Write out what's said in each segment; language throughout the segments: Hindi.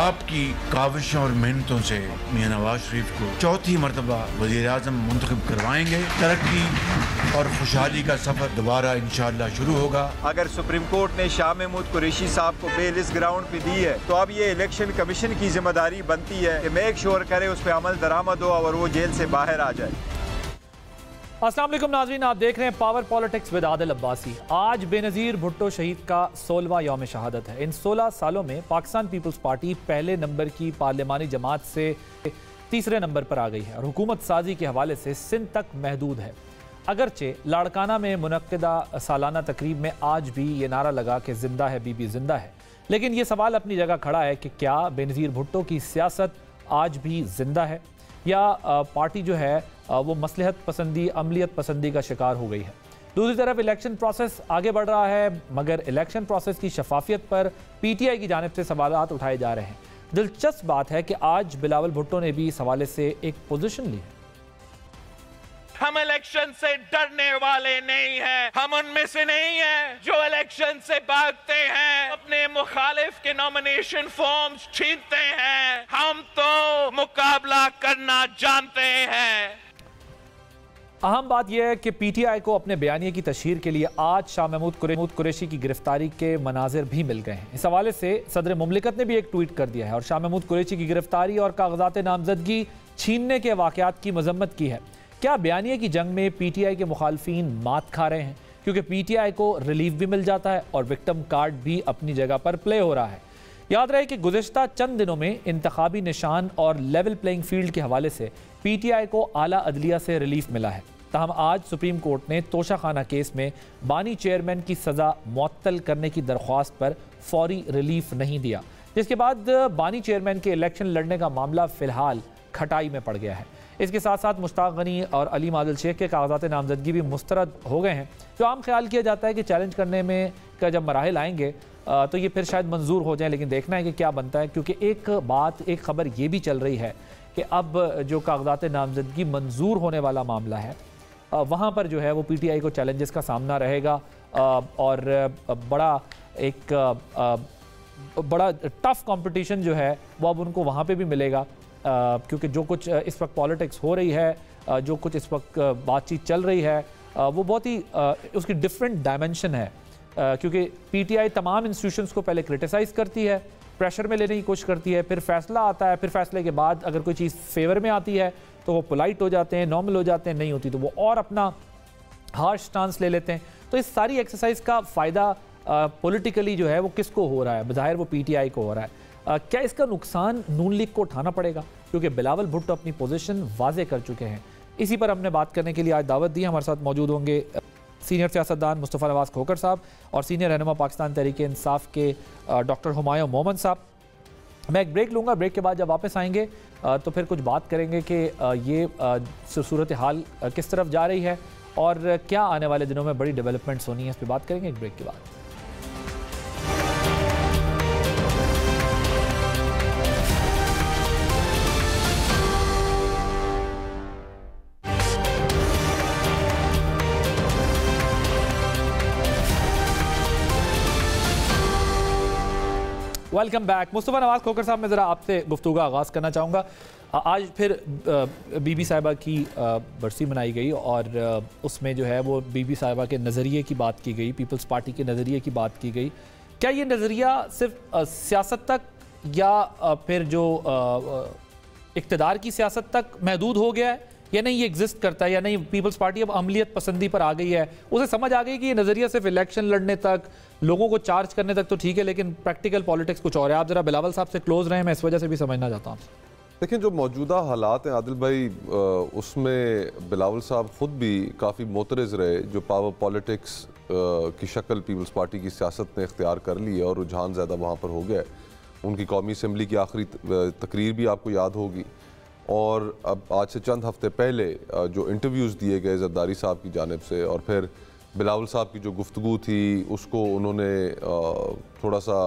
आपकी काविशों और मेहनतों से मियां नवाज शरीफ को चौथी मरतबा वज़ीर-ए-आज़म मुंतखब करवाएंगे। तरक्की और खुशहाली का सफर दोबारा इंशाअल्लाह शुरू होगा। अगर सुप्रीम कोर्ट ने शाह महमूद कुरैशी साहब को बेल इस ग्राउंड पे दी है तो अब ये इलेक्शन कमीशन की जिम्मेदारी बनती है कि मेक श्योर करे उस पर अमल दरामद हो और वो जेल से बाहर आ जाए। अस्सलाम वालेकुम नाज़रीन, आप देख रहे हैं power politics with Adil Abbasi. आज बेनज़ीर भुट्टो शहीद का 16वां यौम शहादत है। इन 16 सालों में पाकिस्तान पीपल्स पार्टी पहले नंबर की पार्लिमानी जमात से तीसरे नंबर पर आ गई है और हुकूमत साजी के हवाले से सिंध तक महदूद है। अगरचे लाड़काना में मुनक्किदा सालाना तकरीब में आज भी ये नारा लगा कि जिंदा है बीबी जिंदा है, लेकिन ये सवाल अपनी जगह खड़ा है कि क्या बेनज़ीर भुट्टो की सियासत आज भी जिंदा है या पार्टी जो है वो मसलहत पसंदी अमलियत पसंदी का शिकार हो गई है। दूसरी तरफ इलेक्शन प्रोसेस आगे बढ़ रहा है, मगर इलेक्शन प्रोसेस की शफाफियत पर पीटीआई की जानिब से सवालात उठाए जा रहे हैं। दिलचस्प बात है कि आज बिलावल भुट्टो ने भी इस हवाले से एक पोजीशन ली है। हम इलेक्शन से डरने वाले नहीं हैं, हम उनमें से नहीं हैं जो इलेक्शन से भागते हैं, अपने मुखालिफ के नॉमिनेशन फॉर्म्स छीनते हैं। हम तो मुकाबला करना जानते हैं। अहम बात यह है कि पीटीआई को अपने बयानिए की तशहीर के लिए आज शाह महमूद कुरैशी की गिरफ्तारी के मनाजिर भी मिल गए हैं। इस हवाले से सदर मुमलिकत ने भी एक ट्वीट कर दिया है और शाह महमूद कुरैशी की गिरफ्तारी और कागजात नामजदगी छीनने के वाकयात की मजम्मत की है। क्या बयानिए की जंग में पीटीआई के मुखालफीन मात खा रहे हैं, क्योंकि पीटीआई को रिलीफ भी मिल जाता है और विक्टिम कार्ड भी अपनी जगह पर प्ले हो रहा है। याद रहे कि गुज़िश्ता चंद दिनों में इंतखाबी निशान और लेवल प्लेइंग फील्ड के हवाले से पीटीआई को आला अदलिया से रिलीफ मिला है। ताहम आज सुप्रीम कोर्ट ने तोशाखाना केस में बानी चेयरमैन की सज़ा मुअत्तल करने की दरख्वास्त पर फौरी रिलीफ नहीं दिया, जिसके बाद बानी चेयरमैन के इलेक्शन लड़ने का मामला फ़िलहाल खटाई में पड़ गया है। इसके साथ साथ मुश्ताक गनी और अलीम आदिल शेख के कागजात नामजदगी भी मुस्तरद हो गए हैं, जो आम ख्याल किया जाता है कि चैलेंज करने में का जब मराहिल आएंगे तो ये फिर शायद मंजूर हो जाए, लेकिन देखना है कि क्या बनता है। क्योंकि एक खबर ये भी चल रही है कि अब जो कागजात नामजदगी मंजूर होने वाला मामला है वहाँ पर जो है वो पीटीआई को चैलेंजेस का सामना रहेगा और बड़ा टफ कंपटीशन जो है वो अब उनको वहाँ पे भी मिलेगा, क्योंकि जो कुछ इस वक्त पॉलिटिक्स हो रही है, जो कुछ इस वक्त बातचीत चल रही है वो बहुत ही उसकी डिफरेंट डायमेंशन है। क्योंकि पीटीआई तमाम इंस्टीट्यूशंस को पहले क्रिटिसाइज़ करती है, प्रेशर में लेने की कोशिश करती है, फिर फैसला आता है, फिर फैसले के बाद अगर कोई चीज़ फेवर में आती है तो वो पोलाइट हो जाते हैं, नॉर्मल हो जाते हैं, नहीं होती तो वो और अपना हार्श स्टांस ले लेते हैं। तो इस सारी एक्सरसाइज का फ़ायदा पॉलिटिकली जो है वो किसको हो रहा है? बज़ाहिर वो पीटीआई को हो रहा है। क्या इसका नुकसान नून लीग को उठाना पड़ेगा? क्योंकि बिलावल भुट्टो अपनी पोजीशन वाजे कर चुके हैं। इसी पर हमने बात करने के लिए आज दावत दी। हमारे साथ मौजूद होंगे सीनियर सियासतदान मुस्तफ़ा नवाज़ खोखर साहब और सीनियर रहनुमा पाकिस्तान तहरीक-ए-इंसाफ के डॉक्टर हुमायूं मोमन साहब। मैं एक ब्रेक लूँगा, ब्रेक के बाद जब वापस आएंगे तो फिर कुछ बात करेंगे कि ये सूरत हाल किस तरफ जा रही है और क्या आने वाले दिनों में बड़ी डेवलपमेंट्स होनी है, इस पर बात करेंगे एक ब्रेक के बाद। Welcome back. मुस्तफ़ा नवाज़ खोखर साहब, मैं ज़रा आपसे गुफ्तगू का आगाज़ करना चाहूँगा। आज फिर बीबी साहिबा की बरसी मनाई गई और उसमें जो है वो बीबी साहिबा के नज़रिए की बात की गई, पीपल्स पार्टी के नज़रिए की बात की गई। क्या ये नज़रिया सिर्फ सियासत तक या फिर जो इक़्तिदार की सियासत तक महदूद हो गया है, या नहीं ये एग्जिस्ट करता है, या नहीं पीपल्स पार्टी अब अमलियत पसंदी पर आ गई है? उसे समझ आ गई कि ये नज़रिया सिर्फ इलेक्शन लड़ने तक, लोगों को चार्ज करने तक तो ठीक है, लेकिन प्रैक्टिकल पॉलिटिक्स कुछ और है। आप ज़रा बिलावल साहब से क्लोज रहे हैं, मैं इस वजह से भी समझना चाहता हूँ। लेकिन जो मौजूदा हालात हैं आदिल भाई, उसमें बिलावल साहब ख़ुद भी काफ़ी मोतरज़ रहे। जो पावर पॉलिटिक्स की शक्ल पीपल्स पार्टी की सियासत ने इख्तियार कर ली है और रुझान ज़्यादा वहाँ पर हो गया है। उनकी कौमी असम्बली की आखिरी तकरीर भी आपको याद होगी, और अब आज से चंद हफ्ते पहले जो इंटरव्यूज़ दिए गए जरदारी साहब की जानिब से, और फिर बिलावल साहब की जो गुफ्तगू थी उसको उन्होंने थोड़ा सा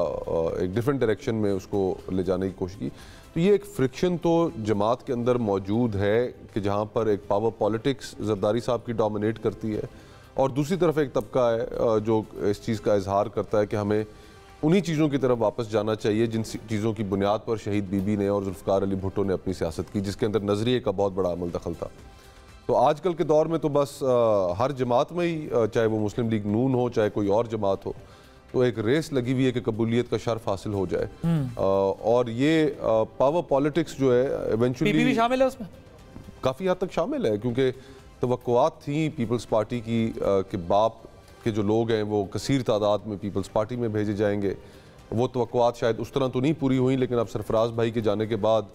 एक डिफरेंट डायरेक्शन में उसको ले जाने की कोशिश की। तो ये एक फ्रिक्शन तो जमात के अंदर मौजूद है कि जहाँ पर एक पावर पॉलिटिक्स जरदारी साहब की डोमिनेट करती है, और दूसरी तरफ एक तबका है जो इस चीज़ का इजहार करता है कि हमें उन्हीं चीज़ों की तरफ वापस जाना चाहिए जिन चीज़ों की बुनियाद पर शहीद बीबी ने और जुल्फ़िकार अली भुट्टो ने अपनी सियासत की, जिसके अंदर नज़रिए का बहुत बड़ा अमल दखल था। तो आजकल के दौर में तो बस हर जमात में ही, चाहे वो मुस्लिम लीग नून हो चाहे कोई और जमात हो, तो एक रेस लगी हुई है कि कबूलियत का शर्फ हासिल हो जाए। और ये पावर पॉलिटिक्स जो है इवेंचुअली भी शामिल है उसमें, काफ़ी हद तक शामिल है, क्योंकि तवक्कुआत थी पीपल्स पार्टी की कि बाप के जो लोग हैं वो कसीर तादाद में पीपल्स पार्टी में भेजे जाएंगे। वो तवक्कुआत शायद उस तरह तो नहीं पूरी हुई, लेकिन अब सरफराज भाई के जाने के बाद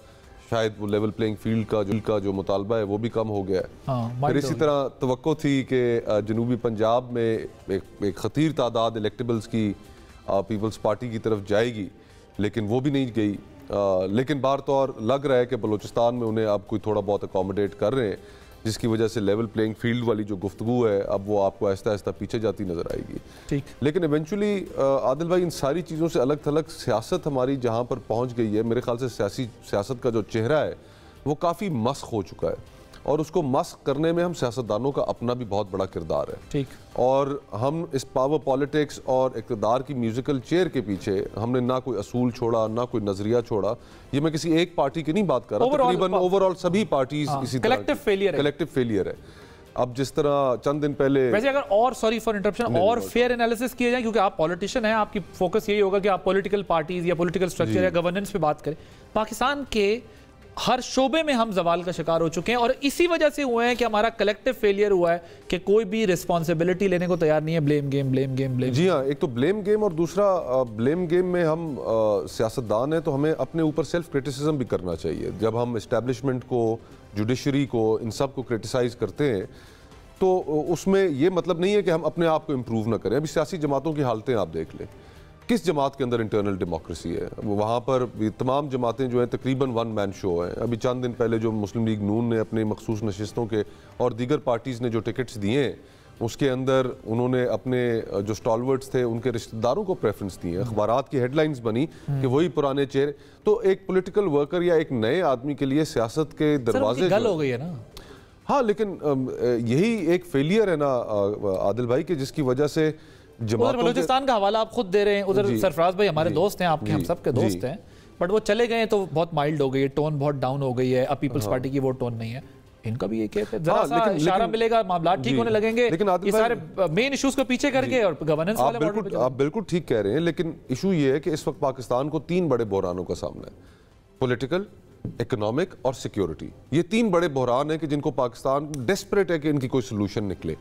शायद वो लेवल प्लेइंग फील्ड का जो मुतालबा है वो भी कम हो गया है। फिर इसी तरह तवक्को थी कि जनूबी पंजाब में एक खतीर तादाद इलेक्टेबल्स की पीपल्स पार्टी की तरफ जाएगी, लेकिन वो भी नहीं गई। लेकिन बार तौर लग रहा है कि बलूचिस्तान में उन्हें अब कोई थोड़ा बहुत अकोमोडेट कर रहे हैं, जिसकी वजह से लेवल प्लेइंग फील्ड वाली जो गुफ्तगू है अब वो आपको आहिस्ता आहिस्ता पीछे जाती नजर आएगी। ठीक, लेकिन इवेंचुअली आदिल भाई, इन सारी चीज़ों से अलग थलग सियासत हमारी जहाँ पर पहुँच गई है, मेरे ख्याल से सियासत का जो चेहरा है वो काफ़ी मस्क हो चुका है, और उसको मस्क करने में हम सियासतदानों का अपना भी बहुत बड़ा किरदार है। ठीक, और हम इस पावर पॉलिटिक्स और इक़्तिदार की म्यूजिकल चेयर के पीछे हमने ना कोई असूल छोड़ा, ना कोई नजरिया छोड़ा। ये मैं किसी एक पार्टी की नहीं बात कर रहा, तकरीबन ओवरऑल सभी पार्टीज इसी तरह कलेक्टिव फेलियर है। अब जिस तरह चंद दिन पहले, वैसे अगर और सॉरी फॉर इंटरप्शन, और फेयर एनालिसिस किया जाए, क्योंकि आप पॉलिटिशियन हैं, आपकी फोकस यही होगा कि आप पॉलिटिकल पार्टीज या पॉलिटिकल स्ट्रक्चर या गवर्नेंस पे बात करें। पाकिस्तान के हर शोबे में हम जवाल का शिकार हो चुके हैं, और इसी वजह से हुए हैं कि हमारा कलेक्टिव फेलियर हुआ है कि कोई भी रिस्पॉन्सिबिलिटी लेने को तैयार नहीं है। Blame game. जी हाँ, एक तो ब्लेम गेम, और दूसरा ब्लेम गेम में हम सियासतदान हैं तो हमें अपने ऊपर सेल्फ क्रिटिसिज्म भी करना चाहिए। जब हम इस्टेब्लिशमेंट को, जुडिशरी को, इन सब को क्रिटिसाइज़ करते हैं तो उसमें यह मतलब नहीं है कि हम अपने आप को इम्प्रूव ना करें। अभी सियासी जमातों की हालतें आप देख लें, किस जमात के अंदर इंटरनल डेमोक्रेसी है, वहाँ पर तमाम जमातें जो हैं तकरीबन वन मैन शो हैं। अभी चंद दिन पहले जो मुस्लिम लीग नून ने अपने मखसूस नशिस्तों के और दीगर पार्टीज़ ने जो टिकट्स दिए हैं, उसके अंदर उन्होंने अपने जो स्टॉलवर्ड्स थे उनके रिश्तेदारों को प्रेफरेंस दी है। अखबारात की हेडलाइंस बनी कि वही पुराने चेहरे। तो एक पॉलिटिकल वर्कर या एक नए आदमी के लिए सियासत के दरवाजे गल हो गई है ना। हाँ, लेकिन यही एक फेलियर है ना आदिल भाई, की जिसकी वजह से बलूचिस्तान का हवाला आप खुद दे रहे हैं। उधर सरफराज भाई हमारे दोस्त हैं, आपके हम सब के दोस्त हैं, बट वो चले गए तो बहुत माइल्ड हो गई है, टोन बहुत डाउन हो गई है। अब पीपल्स पार्टी की वो टोन नहीं है। इनका भी ये कहते हैं, जरा सा इशारा मिलेगा, मामला ठीक होने लगेंगे। लेकिन ये सारे मेन इश्यूज को पीछे करके और गवर्नेंस वाले आप बिल्कुल ठीक कह रहे हैं। लेकिन इशू ये है कि इस वक्त पाकिस्तान को 3 बड़े बहरानों का सामना है, पॉलिटिकल, इकोनॉमिक और सिक्योरिटी। ये 3 बड़े बहरान हैं कि जिनको पाकिस्तान डेस्परेट है कि इनकी कोई सोल्यूशन निकले।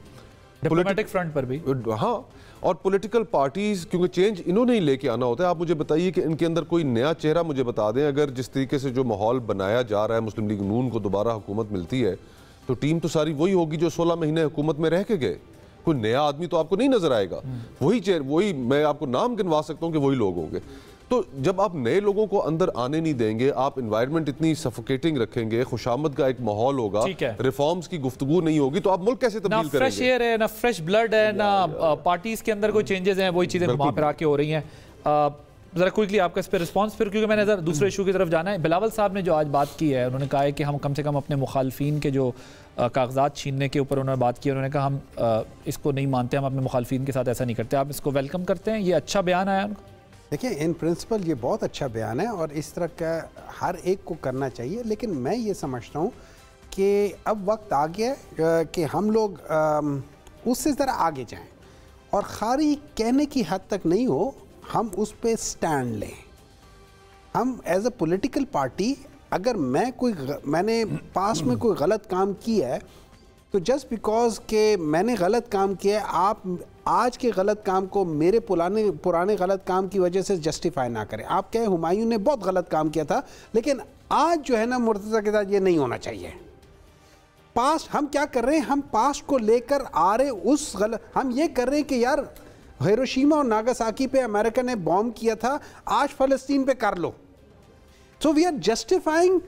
डिप्लोमेटिक फ्रंट पर भी, हाँ, और पॉलिटिकल पार्टीज, क्योंकि चेंज इन्होंने ही लेके आना होता है। आप मुझे बताइए कि इनके अंदर कोई नया चेहरा मुझे बता दें। अगर जिस तरीके से जो माहौल बनाया जा रहा है, मुस्लिम लीग नून को दोबारा हुकूमत मिलती है तो टीम तो सारी वही होगी जो 16 महीने हुकूमत में रह के गए। कोई नया आदमी तो आपको नहीं नजर आएगा। वही मैं आपको नाम गिनवा सकता हूँ कि वही लोग होंगे। तो जब आप नए लोगों को अंदर आने नहीं देंगे, आप एनवायरनमेंट इतनी सफोकेटिंग रखेंगे, खुशामद का एक माहौल होगा, रिफॉर्म्स की गुफ्तगू नहीं होगी, तो आप मुल्क कैसे तब्दील करेंगे? ना फ्रेश एयर है, ना फ्रेश ब्लड है, ना पार्टीज के अंदर कोई चेंजेस हैं। वही चीजें घुमा फिरा के हो रही हैं। जरा क्विकली आपका इस पर रिस्पॉन्स, फिर क्योंकि मैंने जरा दूसरे इशू की तरफ जाना है। बिलावल साहब ने जो आज बात की है, उन्होंने कहा है कि हम कम से कम अपने मुखालफिन के जो कागजात छीनने के ऊपर उन्होंने बात की। उन्होंने कहा हम इसको नहीं मानते, हम अपने मुखालफिन के साथ ऐसा नहीं करते। आप इसको वेलकम करते हैं? ये अच्छा बयान आया उनका? देखिए, इन प्रिंसिपल ये बहुत अच्छा बयान है और इस तरह का हर एक को करना चाहिए। लेकिन मैं ये समझता हूँ कि अब वक्त आ गया कि हम लोग उससे ज़रा आगे जाएं और खाली कहने की हद तक नहीं हो, हम उस पर स्टैंड लें। हम एज अ पॉलिटिकल पार्टी, अगर मैंने पास्ट में कोई गलत काम किया है तो जस्ट बिकॉज के मैंने गलत काम किया है, आप आज के गलत काम को मेरे पुराने गलत काम की वजह से जस्टिफाई ना करें। आप कहें हुमायूं ने बहुत गलत काम किया था, लेकिन आज जो है ना मुर्तज़ा के साथ ये नहीं होना चाहिए। पास्ट हम क्या कर रहे हैं, हम पास्ट को लेकर आ रहे उस गलत, हम ये कर रहे हैं कि यार हिरोशिमा और नागासाकी पे अमेरिका ने बॉम्ब किया था, आज फ़लस्तीन पे कर लो। सो वी आर जस्टिफाइंग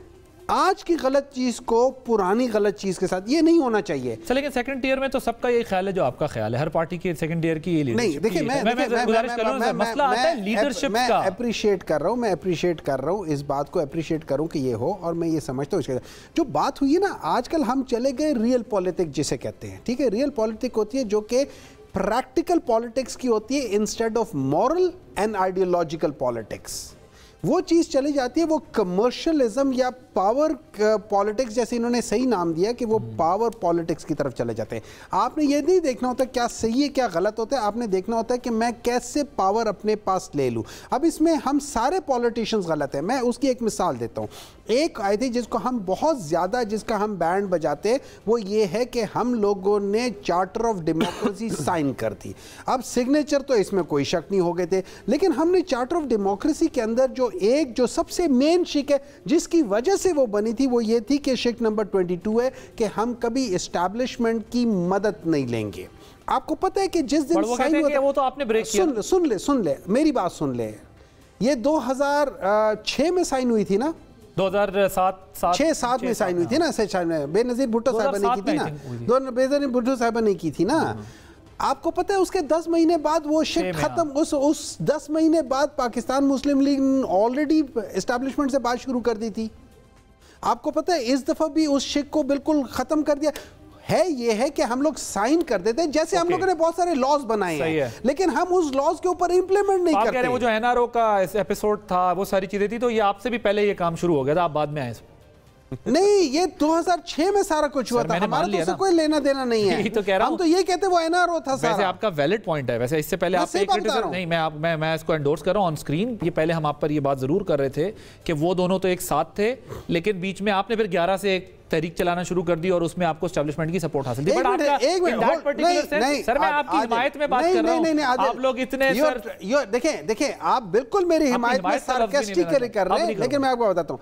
आज की गलत चीज को पुरानी गलत चीज के साथ। ये नहीं होना चाहिए। लेकिन सेकंड टियर में तो सबका यही ख्याल है जो आपका ख्याल है। हर पार्टी की सेकंड टियर की ये नहीं। देखिए, मैं अप्रिशिएट कर रहा हूँ इस बात को अप्रिशिएट करूँ कि ये हो, और मैं ये समझता हूँ जो बात हुई है ना, आजकल हम चले गए रियल पॉलिटिक्स जिसे कहते हैं। ठीक है, रियल पॉलिटिक्स होती है जो कि प्रैक्टिकल पॉलिटिक्स की होती है instead of moral and ideological politics. वो चीज़ चली जाती है, वो कमर्शियलिज्म या पावर पॉलिटिक्स, जैसे इन्होंने सही नाम दिया कि वो पावर पॉलिटिक्स की तरफ चले जाते हैं। आपने ये नहीं देखना होता क्या सही है क्या गलत होता है, आपने देखना होता है कि मैं कैसे पावर अपने पास ले लूँ। अब इसमें हम सारे पॉलिटिशियंस गलत हैं। मैं उसकी एक मिसाल देता हूँ। एक आई थी जिसको हम बहुत ज़्यादा, जिसका हम बैंड बजाते हैं, वो ये है कि हम लोगों ने चार्टर ऑफ डेमोक्रेसी साइन कर दी। अब सिग्नेचर तो इसमें कोई शक नहीं हो गए थे, लेकिन हमने चार्टर ऑफ डेमोक्रेसी के अंदर जो सबसे मेन शिक है जिसकी वजह से वो बनी थी, वो ये थी कि शिक नंबर 22 है कि हम कभी एस्टैब्लिशमेंट की मदद नहीं लेंगे। आपको पता है कि जिस दिन साइन हुआ, वो तो आपने ब्रेक किया। सुन ले मेरी बात सुन ले। ये 2006 में साइन हुई थी ना, 2007 में साइन हुई थी ना, बेनजीर भुट्टो साहब ने की थी ना, बेनजीर भुट्टो साहब ने की थी ना। आपको पता है उसके 10 महीने बाद वो शिक खत्म, उस 10 महीने बाद पाकिस्तान मुस्लिम लीग ऑलरेडी एस्टैब्लिशमेंट से बात शुरू कर दी थी। आपको पता है इस दफा भी उस शिक को बिल्कुल खत्म कर दिया है। ये है कि हम लोग साइन कर देते हैं, जैसे हम लोगों ने बहुत सारे लॉज बनाए हैं, लेकिन हम उस लॉज के ऊपर इंप्लीमेंट नहीं करते। वो जो एनआरओ का एपिसोड था, वो सारी चीजें थी, तो ये आपसे भी पहले ये काम शुरू हो गया था, आप बाद में आए। नहीं, ये 2006 में सारा कुछ हुआ था, हमारा तो उससे कोई लेना देना नहीं है। तो कह रहा हम तो ये कहते वो एनआरओ था सारा। वैसे आपका वैलिड पॉइंट है। वैसे इससे पहले आप नहीं, मैं इसको एंडोर्स कर रहा हूं ऑन स्क्रीन। ये पहले हम आप पर ये बात जरूर कर रहे थे कि वो दोनों तो एक साथ थे, लेकिन बीच में आपने फिर 11 से एक तहरीक चलाना शुरू कर दी और उसमें आपको एस्टैब्लिशमेंट की सपोर्ट हासिल थी। बट आपका सर, मैं आपकी हिमायत में बात कर रहा हूं। आप लोग इतने देखें, आप बिल्कुल मेरी हिमायत में सार्कास्टिकली कर रहे हैं, लेकिन मैं आपको बताता हूं।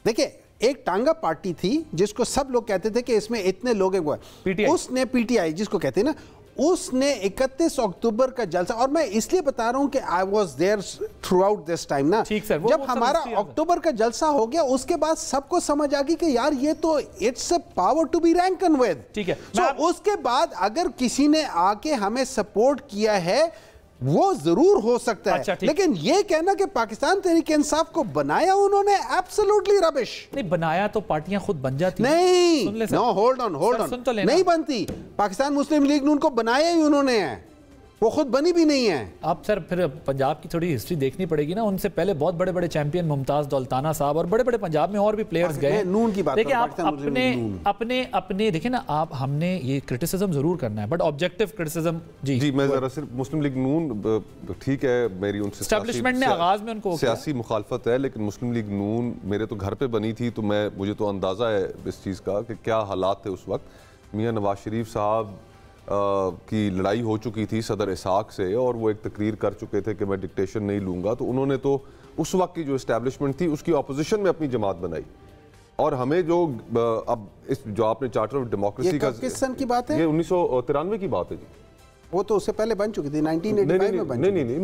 देखिए, एक टांगा पार्टी थी जिसको सब लोग कहते थे कि इसमें इतने लोग हैं, उसने पीटीआई जिसको कहते हैं ना, उसने 31 अक्टूबर का जलसा, और मैं इसलिए बता रहा हूं कि I was there throughout this time ना, जब हमारा अक्टूबर का जलसा हो गया, उसके बाद सबको समझ आ गई कि यार ये तो it's a power to be reckoned with. ठीक है, तो उसके बाद अगर किसी ने आके हमें सपोर्ट किया है वो जरूर हो सकता है। लेकिन ये कहना कि पाकिस्तान तहरीक इंसाफ को बनाया उन्होंने, एब्सोल्युटली रबिश। नहीं बनाया तो पार्टियां खुद बन जाती नहीं, नो होल्ड ऑन, नहीं बनती। पाकिस्तान मुस्लिम लीग नून को बनाया ही उन्होंने है, वो खुद बनी भी नहीं है। आप सर फिर पंजाब की थोड़ी हिस्ट्री देखनी पड़ेगी ना। उनसे पहले बहुत बड़े बड़े चैंपियन मुमताज दौलताना साहब और बड़े बड़े पंजाब में और भी प्लेयर्स गए। नून की बात देखिए, आप अपने देखिए ना, आप हमने ये क्रिटिसिज्म जरूर करना है, बट ऑब्जेक्टिव क्रिटिसिज्म। जी, मैं जरा सिर्फ मुस्लिम लीग नून, ठीक है, मेरी उनसे एस्टैब्लिशमेंट ने आगाज में उनको सियासी मुखालफत है, लेकिन मुस्लिम लीग नून मेरे तो घर पे बनी थी, तो मुझे तो अंदाजा है इस चीज़ का कि क्या हालात थे उस वक्त। मियाँ नवाज शरीफ साहब की लड़ाई हो चुकी थी सदर इसाक से, और वो एक तकरीर कर चुके थे कि मैं डिक्टेशन नहीं लूँगा। तो उन्होंने तो उस वक्त की जो इस्टेब्लिशमेंट थी उसकी अपोजिशन में अपनी जमात बनाई, और हमें जो अब इस जो आपने चार्टर ऑफ डेमोक्रेसी का, किस सन की बात है? ये 1993 की बात है जी। वो तो उससे पहले बन चुकी थी, 1985 में बन चुकी। नहीं,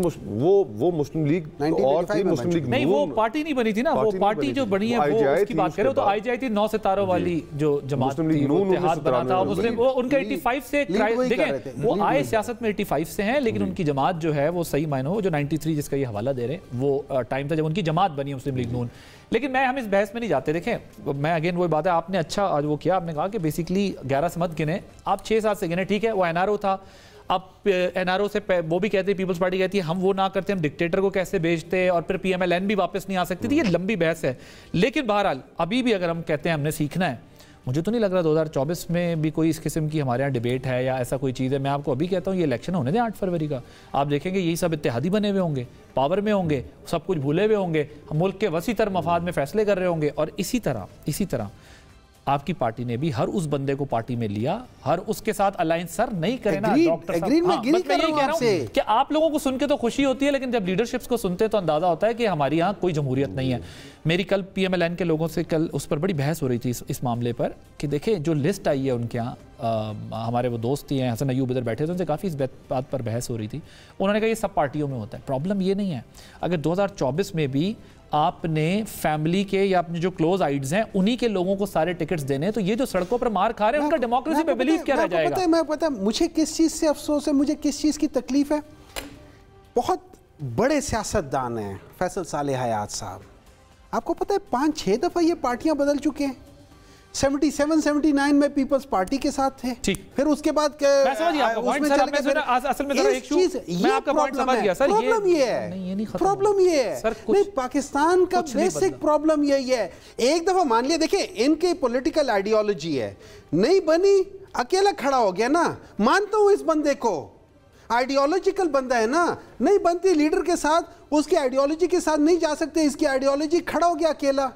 वो मुस्लिम लीग और थी, मुस्लिम लीग नहीं, वो पार्टी नहीं बनी थी ना, वो पार्टी जो बनी है वो उसकी बात करें तो आईजीआई थी, 9 सितारों वाली जो जमात थी, वो इत्तेहाद बना था मुस्लिम, वो उनका 85 से, देखें वो आए सियासत में 85 से हैं, लेकिन उनकी जमात जो है वो सही मायनों जो 93 जिसका ये हवाला दे रहे हैं, वो टाइम था जब उनकी जमात बनी मुस्लिम लीग नून। लेकिन हम इस बहस में नहीं जाते। देखें, मैं अगेन वही बात है, आपने अच्छा आज वो किया, आपने कहा कि बेसिकली 11 से मत गिने, आप 6-7 से गिने, ठीक है। वो एनआरओ था, अब एनआरओ से वो भी कहते हैं, पीपल्स पार्टी कहती है हम वो ना करते, हम डिक्टेटर को कैसे भेजते, और फिर पीएमएलएन भी वापस नहीं आ सकती थी। ये लंबी बहस है, लेकिन बहरहाल अभी भी अगर हम कहते हैं हमने सीखना है, मुझे तो नहीं लग रहा 2024 में भी कोई इस किस्म की हमारे यहाँ डिबेट है या ऐसा कोई चीज़ है। मैं आपको अभी कहता हूँ ये इलेक्शन होने दें 8 फरवरी का, आप देखेंगे यही सब इत्तेहादी बने हुए होंगे, पावर में होंगे, सब कुछ भूले हुए होंगे, हम मुल्क के वसी तर मफाद में फैसले कर रहे होंगे। और इसी तरह आपकी पार्टी ने भी हर उस बंदे को पार्टी में लिया, हर उसके साथ अलायंस सर नहीं करे ना डॉक्टर साहब। मैं यही कह रहा हूं कि आप लोगों को सुन के तो खुशी होती है, लेकिन जब लीडरशिप्स को सुनते हैं तो अंदाजा होता है कि हमारी यहाँ कोई जमहूरियत नहीं है। मेरी कल पीएमएलएन के लोगों से कल उस पर बड़ी बहस हो रही थी इस मामले पर कि देखें जो लिस्ट आई है उनके यहाँ, हमारे वो दोस्त ही हैं हसन अयूब इधर बैठे थे, उनसे काफ़ी इस बात पर बहस हो रही थी। उन्होंने कहा ये सब पार्टियों में होता है, प्रॉब्लम ये नहीं है। अगर 2024 में भी आपने फैमिली के या अपने जो क्लोज आइड्स हैं उन्हीं के लोगों को सारे टिकट्स देने, तो ये जो सड़कों पर मार खा रहे हैं उनका डेमोक्रेसी पे बिलीव क्या रह जाएगा? मैं पता मुझे किस चीज़ से अफसोस है, मुझे किस चीज़ की तकलीफ है। बहुत बड़े सियासतदान हैं फैसल साले हयात साहब, आपको पता है 5-6 दफ़ा ये पार्टियां बदल चुके हैं। 77-79 में पीपल्स पार्टी के साथ थे। ठीक। फिर उसके बाद मैं समझ गया आपका पॉइंट सर, असल में एक चीज मैं आपका पॉइंट समझ गया सर। प्रॉब्लम ये है, प्रॉब्लम ये है नहीं, पाकिस्तान का बेसिक प्रॉब्लम यही है। एक दफा मान लिया, देखिए इनकी पॉलिटिकल आइडियोलॉजी है, नहीं बनी, अकेला खड़ा हो गया ना, मानता हूं इस बंदे को, आइडियोलॉजिकल बंदा है ना, नहीं बनती लीडर के साथ, उसकी आइडियोलॉजी के साथ नहीं जा सकते, इसकी आइडियोलॉजी, खड़ा हो गया अकेला।